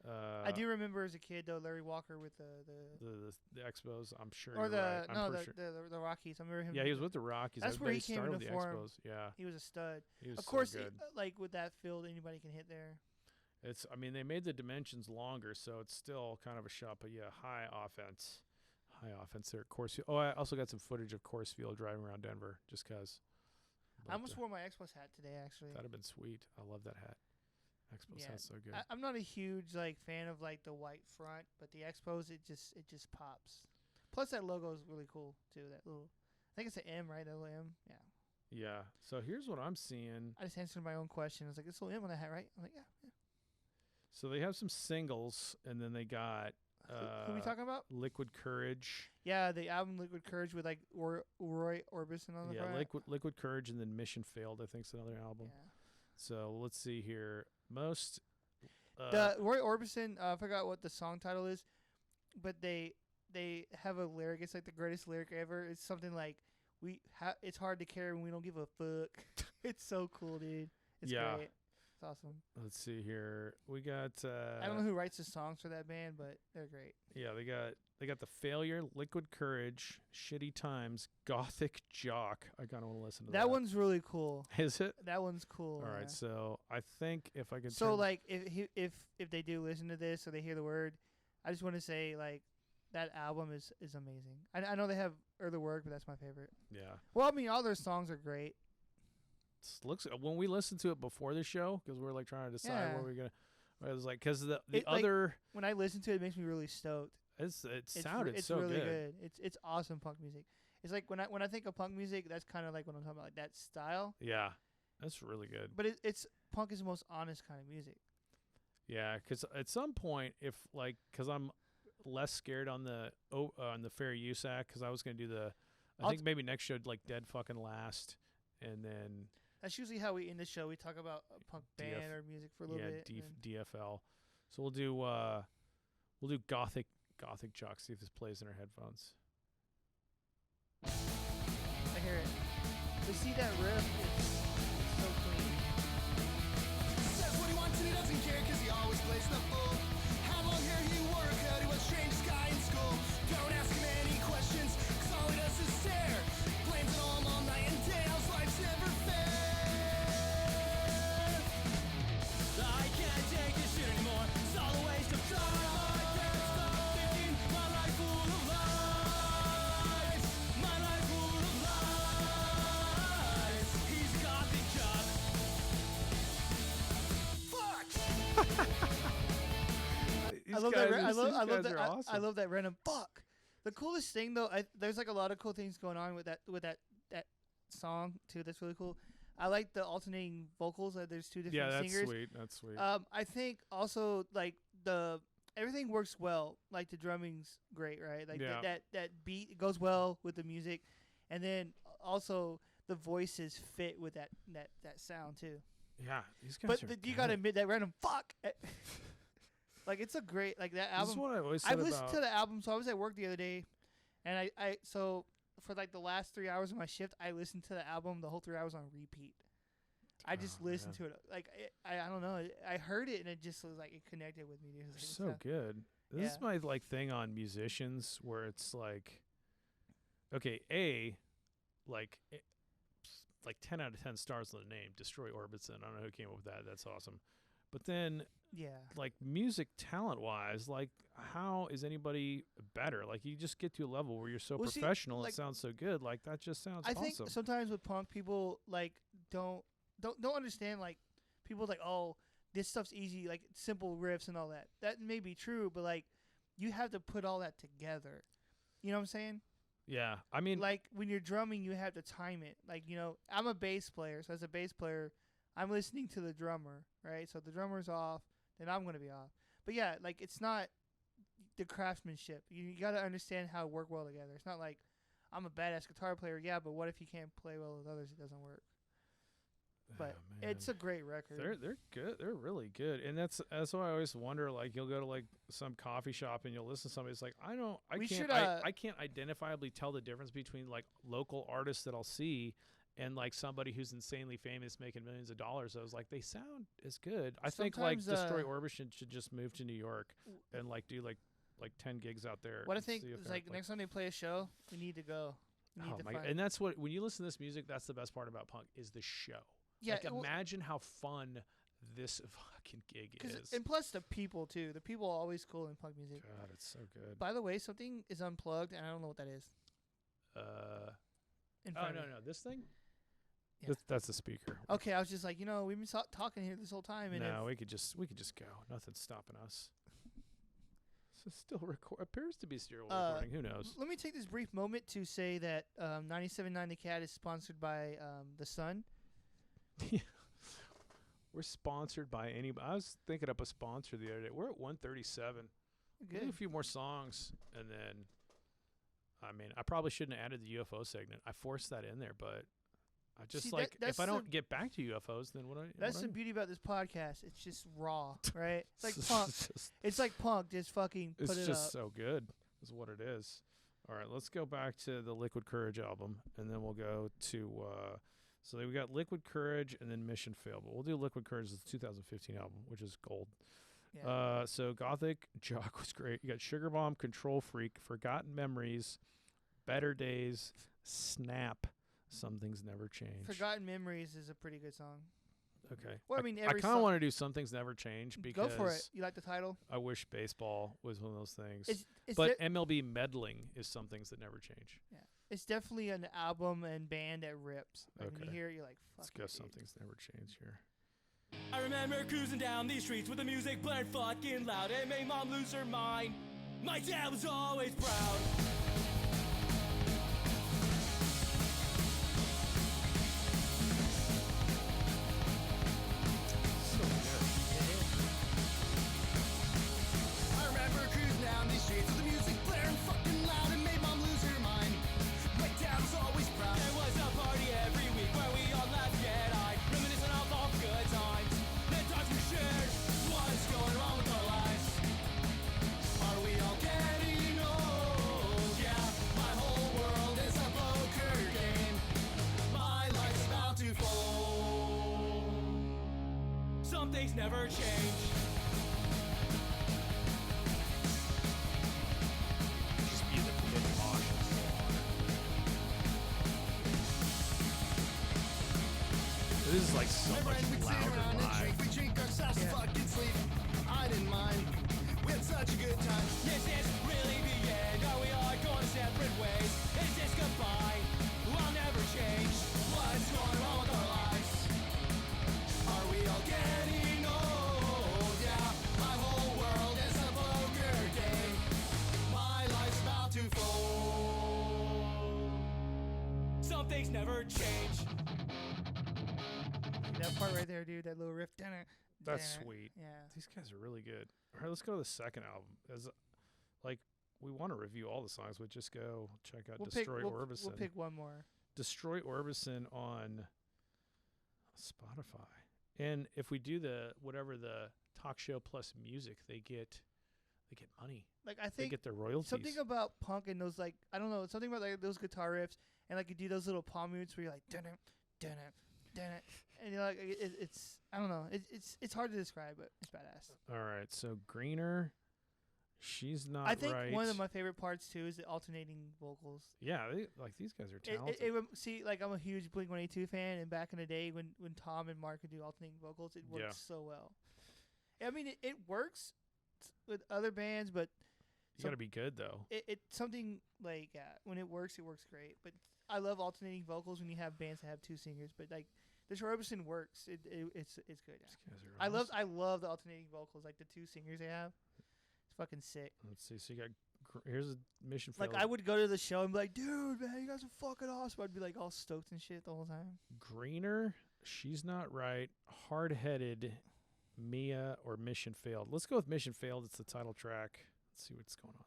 Yeah. I do remember as a kid though Larry Walker with the Expos. I'm sure. Or the Rockies. I remember him. Yeah, he was with the Rockies. That's where he came into the form. Expos. Yeah, he was a stud. He was of course, so good. With that field, anybody can hit there. They made the dimensions longer, so it's still kind of a shot. But yeah, high offense there at Coors Field. Oh, I also got some footage of Coors Field driving around Denver just because. I almost wore my Expos hat today, actually. That'd have been sweet. I love that hat. Expos hat's so good. I'm not a huge fan of the white front, but the Expos it just pops. Plus that logo is really cool too. That little, I think it's an M, right? That little M. Yeah. Yeah. So here's what I'm seeing. I just answered my own question. I was like, "This little M on the hat, right?" I'm like, "Yeah." So they have some singles, and then they got. Who are we talking about? Liquid Courage. Yeah, the album Liquid Courage with Roy Orbison on the front. Yeah, Liquid Courage, and then Mission Failed, I think, is another album. Yeah. So let's see here. Most the Roy Orbison, I forgot what the song title is, but they have a lyric. It's the greatest lyric ever. It's something like it's hard to care when we don't give a fuck. It's so cool, dude. It's great. It's awesome. Let's see here. We got. I don't know who writes the songs for that band, but they're great. Yeah, they got The Failure, Liquid Courage, Shitty Times, Gothic Jock. I kind of want to listen to that. That one's really cool. Is it? That one's cool. All right, so I think if I could. So if they do listen to this or they hear the word, I just want to say that album is amazing. I know they have other work, but that's my favorite. Yeah. Well, I mean, all their songs are great. Looks when we listened to it before the show because we're trying to decide what we're gonna. It was because the other when I listen to it, it makes me really stoked. It sounded it's so really good. It's awesome punk music. It's when I think of punk music, that's kind of what I'm talking about, that style. Yeah, that's really good. But it's punk is the most honest kind of music. Yeah, because at some point, because I'm less scared on the Fair Use Act because I was gonna do I think maybe next show Dead Fucking Last, and then. That's usually how we end the show. We talk about a punk band or music for a little bit. Yeah, DFL. So we'll do Gothic Jock. See if this plays in our headphones. I hear it. We see that riff. It's so clean. Says what he wants and he doesn't care because he always plays the fool. How long here he work? How do a strange guy in school? Don't ask him any questions because all he does is stare. Blames it all night and day. How's life's never fair. I can't take this shit anymore. It's all a waste of time. I can't stop thinking. My life full of lies. My life full of lies. He's got the job. I love guys that. I are- love. these I love guys that. are I awesome. love that random fuck. The coolest thing though, there's like a lot of cool things going on with that song too. That's really cool. I like the alternating vocals. There's two different Yeah, that's singers. sweet. That's sweet. I think also like everything works well. Like the drumming's great, right? Like Yeah. that beat goes well with the music, and then also the voices fit with that sound too. yeah, these guys But are you good. gotta admit that random fuck. Like it's a great like that This is album. what I always said I've listened about. to the album. So I was at work the other day, and I so for like the last 3 hours of my shift, I listened to the album the whole 3 hours on repeat. I just Oh, listened man. to it. Like I don't know. I heard it and it just was like it connected with me. Dude. It was They're like, so good. This is Yeah. my like thing on musicians where it's like, okay, like 10 out of 10 stars on the name, Destroy Orbison. I don't know who came up with that. That's awesome. But then yeah. like music talent wise, like how is anybody better? Like you just get to a level where you're so Well, see, professional, like- it sounds so good. Like that just sounds I awesome. think sometimes with punk people like don't understand like people like this stuff's easy like simple riffs and all that. That may be true, but like you have to put all that together. You know what I'm saying? Yeah. I mean, Like when you're drumming, you have to time it. Like I'm a bass player, so as a bass player, I'm listening to the drummer, right? So if the drummer's off, then I'm gonna be off. But yeah, like it's not the craftsmanship. You got to understand how to work well together. It's not like I'm a badass guitar player, yeah, but what if you can't play well with others? It doesn't work. But man. it's a great record. They're good. They're really good, and that's why I always wonder. Like, you'll go to like some coffee shop and you'll listen to somebody. It's like I We can't should, I can't identifiably tell the difference between like local artists that I'll see and like somebody who's insanely famous making millions of dollars. I was like, they sound as good. I think like Sometimes, Destroy Orbison should just move to New York and like do like 10 gigs out there. What I and think see if is they're, like next time they play a show, we need to go. We need Oh to my find. god! And that's what when you listen to this music, that's the best part about punk is the show. yeah, Like imagine how fun this fucking gig is. and plus the people too. The people are always cool in punk music. God, it's so good. By the way, something is unplugged, and I don't know what that is. In Oh front no, of me. no, this thing. Yeah. That's the speaker. Okay, I was just like, we've been talking here this whole time, and No, we could just go. Nothing's stopping us. So still appears to be still recording. Who knows? let me take this brief moment to say that 97.9 The Cat is sponsored by The Sun. We're sponsored by anybody. I was thinking up a sponsor the other day. We're at 137. We'll do Good. a few more songs, and then, I mean, I probably shouldn't have added the UFO segment. I forced that in there, but I just See, like that's if I the- don't get back to UFOs, then what? That's the what beauty about this podcast. It's just raw, right? It's like It's punk. just- It's like punk. Just fucking It's put it just up. so good, is what it is. All right, let's go back to the Liquid Courage album, and then we'll go to. So we got Liquid Courage and then Mission Failed, but we'll do Liquid Courage as the 2015 album, which is gold. Yeah. So Gothic Jock was great. You got Sugar Bomb, Control Freak, Forgotten Memories, Better Days, Snap, Some Things Never Change. Forgotten Memories is a pretty good song. Okay. Well, I mean, I every kind of song. want to do Some Things Never Change because Go for it. You like the title? I wish baseball was one of those things. It's But de- MLB meddling is Some Things That Never Change. it's definitely an album and band that rips. Like when you Okay. hear it, you're like, Let's fuck go it, Some dude. Things Never Change here. I remember cruising down these streets with the music blared fucking loud. It made mom lose her mind. My dad was always proud. So good. I remember cruising down these streets with the music blaring fucking loud. It made mom lose her mind. My dad was always proud. There was a party every week where we all laughed, get eyed, reminiscing of all the good times. The times we shared. What's going wrong with our lives? Are we all getting old? Yeah, my whole world is a poker game. My life's about to fold. Some things never change. Just be the This is like so My much friend, we'd sit louder around and live. drink. We drink ourselves to fucking sleep. I didn't mind. We had such a good time. This is really the end. Are we all going separate ways? Is this goodbye? I'll never change. What's going on with our lives? Are we all getting old? Yeah, my whole world is a poker some things never change. That part right there, dude. That little riff. That's sweet. Yeah. These guys are really good. All right, let's go to the second album. As like we want to review all the songs, but just go check out Destroy Orbison. We'll pick one more. Destroy Orbison on Spotify. And if we do the talk show plus music, they get money. Like I They think get their royalties. something about punk and those, like, I don't know, something about like those guitar riffs and like you do those little palm mutes where you're like dun it, and you're like it's I don't know, it's hard to describe, but it's badass. All right, so Greener, she's not. I think right. one of my favorite parts too is the alternating vocals. Yeah, these guys are talented. See, like I'm a huge Blink-182 fan, and back in the day when Tom and Mark could do alternating vocals, it worked so well. I mean, it works with other bands, but you got to be good though. It's something like when it works great. But I love alternating vocals when you have bands that have two singers. But like Destroy Orbison works. It's good. These guys are awesome. I love the alternating vocals, like the two singers they have. It's fucking sick. Let's see. So you got here's a mission. Like I would go to the show and be like, dude, man, you guys are fucking awesome. I'd be like all stoked and shit the whole time. Greener, she's not right. Hard-headed, Mia, or Mission Failed. Let's go with Mission Failed. It's the title track. Let's see what's going on there.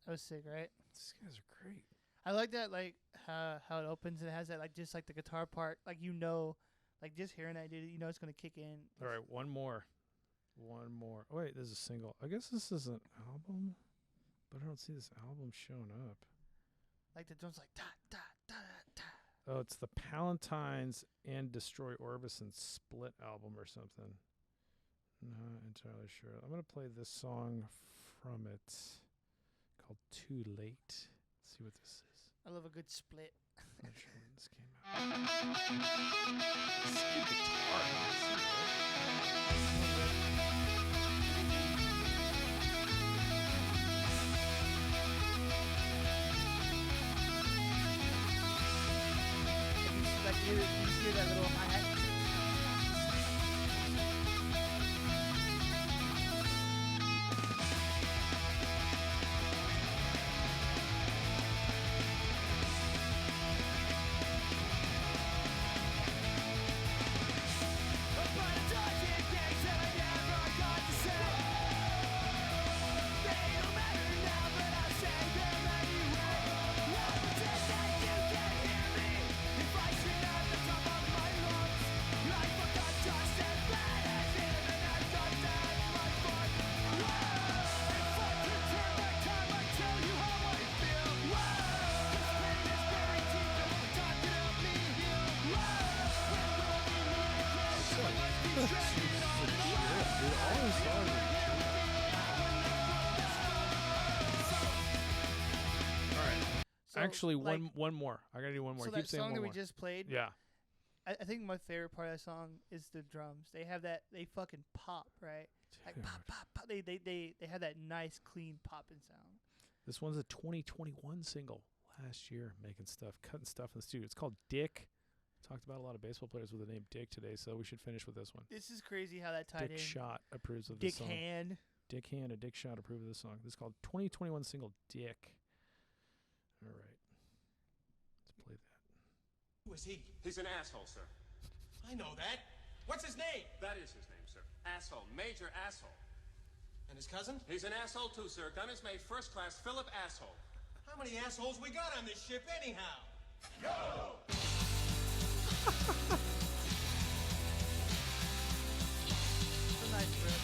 That was sick, right? These guys are great. I like that, like how it opens and it has that, like, just like the guitar part, like, you know, like just hearing that, dude, you know it's gonna kick in. All right, one more. Oh, wait, there's a single. I guess this is an album, but I don't see this album showing up. Like the drums, like da da da da. Oh, it's the Palantines and Destroy Orbison split album or something. Not entirely sure. I'm gonna play this song from it called "Too Late." Let's see what this is. I love a good split. Not sure when this came out. This is good guitar, Like you hear that little hi-hat. Actually, like, one more. I gotta do one more. So Keep that saying song one that more. we just played, Yeah. I think my favorite part of that song is the drums. They have that. They fucking pop, right? Like Dude. pop, pop, pop. They have that nice, clean popping sound. This one's a 2021 single last year, making stuff, cutting stuff in the studio. It's called Dick. Talked about a lot of baseball players with the name Dick today, so we should finish with this one. This is crazy how that tied Dick in. Shot approves of Dick this song. Hand. Dick Hand and Dick Shot approve of this song. This is called 2021 single Dick. All right. Let's play that. Who is he? He's an asshole, sir. I know that. What's his name? That is his name, sir. Asshole. Major asshole. And his cousin? He's an asshole, too, sir. Gun is made first class Philip Asshole. How many assholes we got on this ship anyhow? It's a nice riff.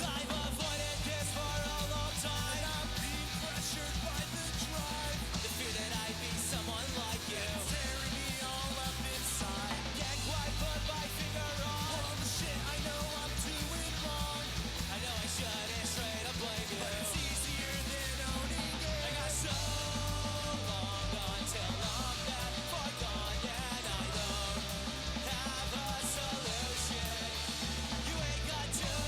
I've avoided this for a long time. I'm being pressured by the drive. The fear that I'd be someone like you. It's tearing me all up inside. Can't quite put my finger on all the shit I know I'm doing wrong. I know I shouldn't straight up blame you, but it's easier than owning it. I got so long until I'm that far gone, and I don't have a solution. You ain't got too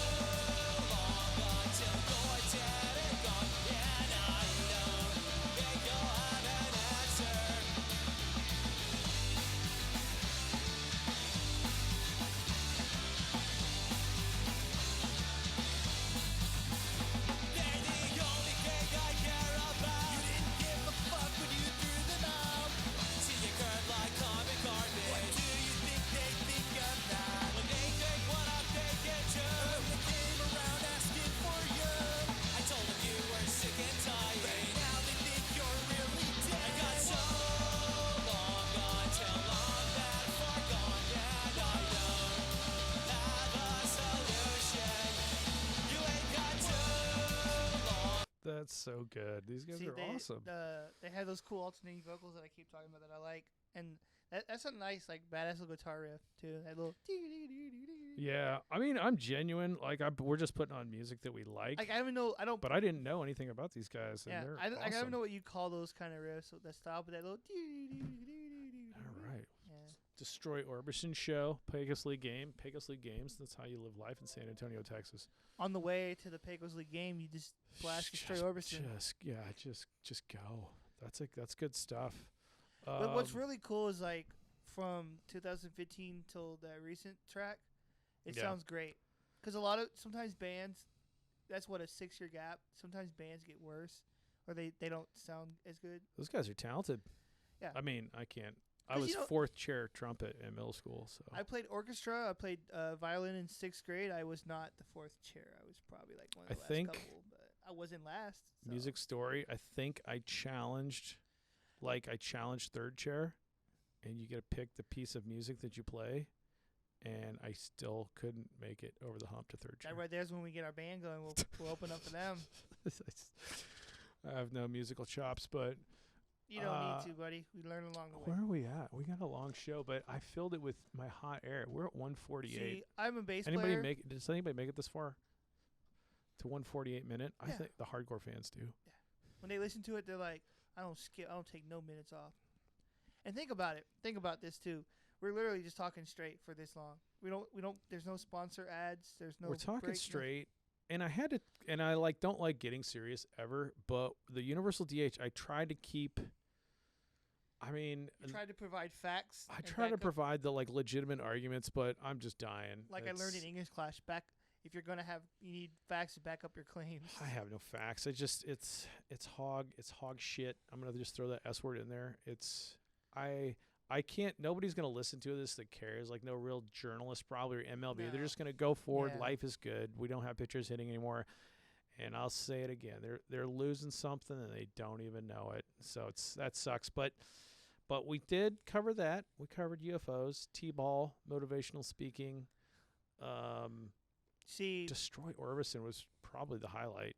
long until you're dead and gone, and I don't think you'll have an answer. They're the only thing I care about. You didn't give a fuck when you threw them out. See you curve like common garbage. What do you think they think of that? When they think what I'm thinking too. When they came around asking for you, I told them you were sick and tired. But now they think you're really dead. I got so long until I'm that far gone, and I don't have a solution. You ain't got too long. That's so good. These guys See, are awesome. They have those cool alternating vocals that I keep talking about that I like, and that's a nice like badass little guitar riff too. That little. Yeah, I mean, I'm genuine. Like, we're just putting on music that we like. Like I don't know. I don't. But I didn't know anything about these guys. And Yeah, they're I don't awesome. know what you call those kind of riffs. So that style, but that little. All right. Yeah. Destroy Orbison show, Pecos League game. Pecos League games. That's how you live life in San Antonio, Texas. On the way to the Pecos League game, you just blast Destroy Orbison. Just go. That's good stuff. But what's really cool is like from 2015 till that recent track, it Yeah. sounds great. Because sometimes bands, that's what a 6-year gap. Sometimes bands get worse, or they don't sound as good. Those guys are talented. Yeah. I mean, I can't. I 'Cause, was you know- fourth chair trumpet in middle school, so I played orchestra. I played violin in 6th grade. I was not the 4th chair. I was probably like one of the I last think- couple, but I wasn't last. So. music story. I think I challenged third chair, and you get to pick the piece of music that you play, and I still couldn't make it over the hump to third chair. That right there's when we get our band going. We'll open up for them. I have no musical chops, but You don't need to, buddy. We learn along the way. where are we at? We got a long show, but I filled it with my hot air. We're at 148. See, I'm a bass Anybody player. does anybody make it this far? To 148 minute? I Yeah. think the hardcore fans do. When they listen to it, they're like, I don't skip. I don't take no minutes off. And think about it. Think about this too. We're literally just talking straight for this long. We don't. There's no sponsor ads. There's no. We're talking break, straight, and I don't like getting serious ever, but the Universal DH, I tried to keep. I mean, You tried to provide facts. I and try to backup. provide the like legitimate arguments, but I'm just dying. Like I learned in English class, if you're gonna have, you need facts to back up your claims. I have no facts. It's hog shit. I'm gonna just throw that S word in there. I can't. Nobody's gonna listen to this that cares. Like no real journalist probably or MLB. They're No. just gonna go forward. Yeah. Life is good. We don't have pitchers hitting anymore. And I'll say it again. They're losing something and they don't even know it. So that sucks. But we did cover that. We covered UFOs, T-ball, motivational speaking. See, Destroy Orbison was probably the highlight.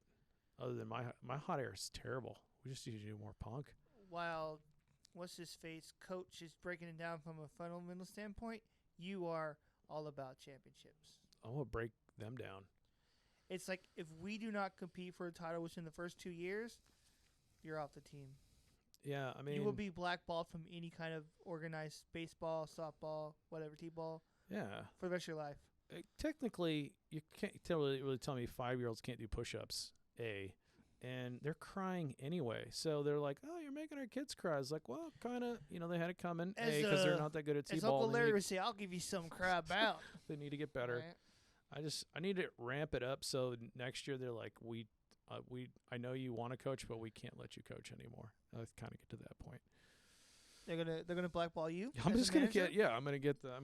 Other than my hot air is terrible. We just need to do more punk. while what's his face coach is breaking it down from a fundamental standpoint, you are all about championships. break them down. It's like if we do not compete for a title within the first 2 years, you're off the team. Yeah, I mean, You will be blackballed from any kind of organized baseball, softball, whatever, t-ball yeah. for the rest of your life. Technically, you can't really tell me 5-year-olds can't do push-ups. And they're crying anyway. So they're like, "Oh, you're making our kids cry." It's like, well, kind of, they had it coming. Because they're not that good at As t-ball. Uncle Larry would say, "I'll give you some cry about." They need to get better. Right? I need to ramp it up so next year they're like, I know you want to coach, but we can't let you coach anymore. I kind of get to that point. They're gonna blackball you. I'm as just a gonna manager? I'm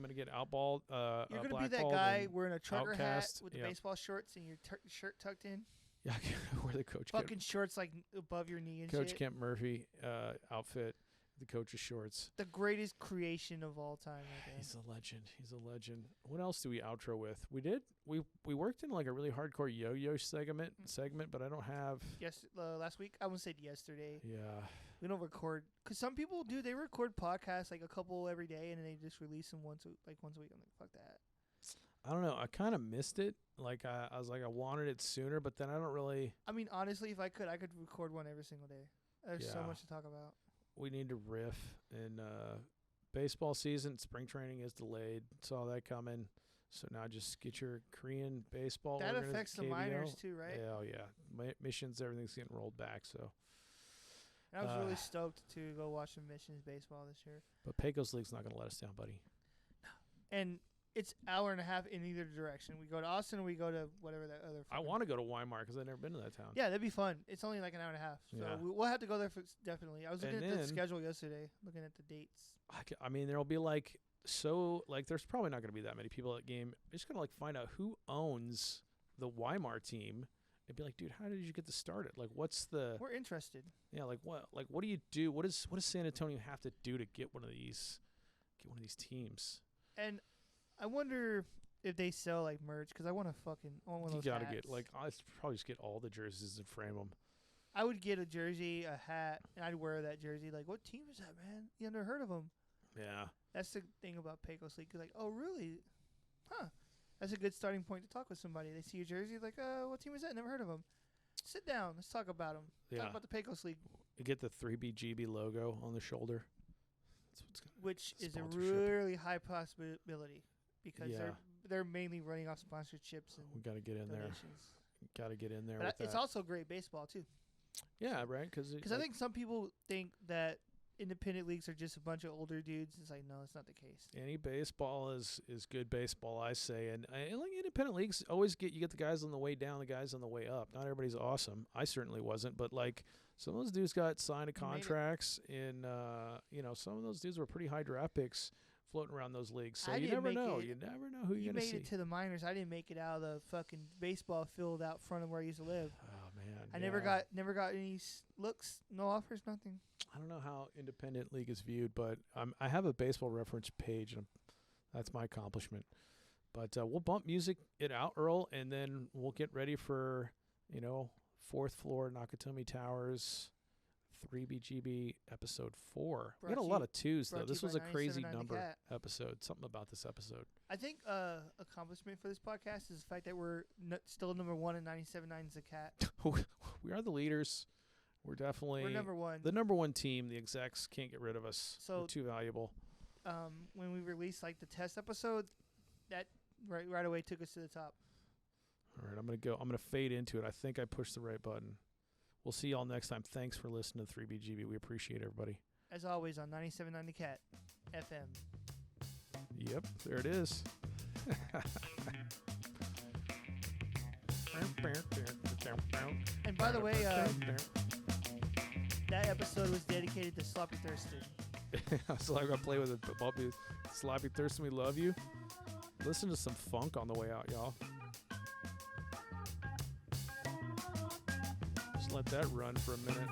gonna get outballed. You're gonna be that blackballed guy and wearing a trucker outcast. hat with the Yeah. baseball shorts and your shirt tucked in, Yeah, where the coach fucking shorts like above your knee and Coach shit. Kent Murphy outfit, the coach's shorts. The greatest creation of all time. Right there. He's a legend. What else do we outro with? We worked in like a really hardcore yo-yo segment, but I don't have. Yes, last week I almost said yesterday. Yeah. We don't record because some people do. They record podcasts like a couple every day, and then they just release them once a week. I'm like, fuck that. I don't know. I kind of missed it. Like I was like, I wanted it sooner, but then I don't really. I mean, honestly, if I could record one every single day. There's so Yeah. much to talk about. We need to riff. And baseball season, spring training is delayed. Saw that coming. So now just get your Korean baseball. That affects the minors too, right? Yeah, yeah. Missions, everything's getting rolled back. So. And I was really stoked to go watch some Missions baseball this year. But Pecos League's not going to let us down, buddy. And it's hour and a half in either direction. We go to Austin or we go to whatever that other. I want to go to Weimar because I've never been to that town. Yeah, that'd be fun. It's only like an hour and a half. So Yeah. we'll have to go there definitely. I was looking And at the then- schedule yesterday, looking at the dates. I mean, there'll be there's probably not going to be that many people at game. I'm just going to find out who owns the Weimar team and be like, dude, how did you get this started? Like, what's the. We're interested. Yeah, what do you do? What does San Antonio have to do to get one of these teams? And I wonder if they sell like merch because I want to I want one of You those got to hats. get I'll probably just get all the jerseys and frame them. I would get a jersey, a hat, and I'd wear that jersey. Like, what team is that, man? You never heard of them. Yeah. That's the thing about Pecos League. Like, oh, really? Huh. That's a good starting point to talk with somebody. They see your jersey, like, what team is that? Never heard of them. Sit down. Let's talk about them. Yeah. Talk about the Pecos League, You get the 3BGB logo on the shoulder. which is a Sponsorship. really high possibility because Yeah. they're mainly running off sponsorships and We got to get in there. donations. Got to get in there But with it's that. also great baseball too. Yeah, right? Because Because I think some people think that independent leagues are just a bunch of older dudes. It's like, no, it's not the case. any baseball is good baseball, I say. And like independent leagues always you get the guys on the way down, the guys on the way up. Not everybody's awesome. I certainly wasn't, but like some of those dudes got signed to You made it. contracts, and some of those dudes were pretty high draft picks floating around those leagues. So I you didn't never make know. it. You never know who You you're gonna made see. it to the minors. I didn't make it out of the fucking baseball field out front of where I used to live. Oh man, I yeah. never got any looks, no offers, nothing. I don't know how independent league is viewed, but I have a baseball reference page, and that's my accomplishment. But we'll bump it out, Earl, and then we'll get ready for, fourth floor Nakatomi Towers, 3BGB episode 4. We Brought got a to lot you- of twos, though. brought to This you was a by crazy 97.9 The number Cat. episode. Something about this episode. I think accomplishment for this podcast is the fact that we're still number one in 97.9 The Cat. We are the leaders. We're definitely We're number one. the number one team. The execs can't get rid of us. So- We're too valuable. When we released like the test episode, that right away took us to the top. All right, I'm gonna fade into it. I think I pushed the right button. We'll see y'all next time. Thanks for listening to 3BGB. We appreciate everybody. As always on 97.9 The Cat FM. Yep, there it is. And by the way, that episode was dedicated to Sloppy Thurston. So I'm gonna play with it. Bobby, Sloppy Thurston, we love you. Listen to some funk on the way out, y'all. Just let that run for a minute.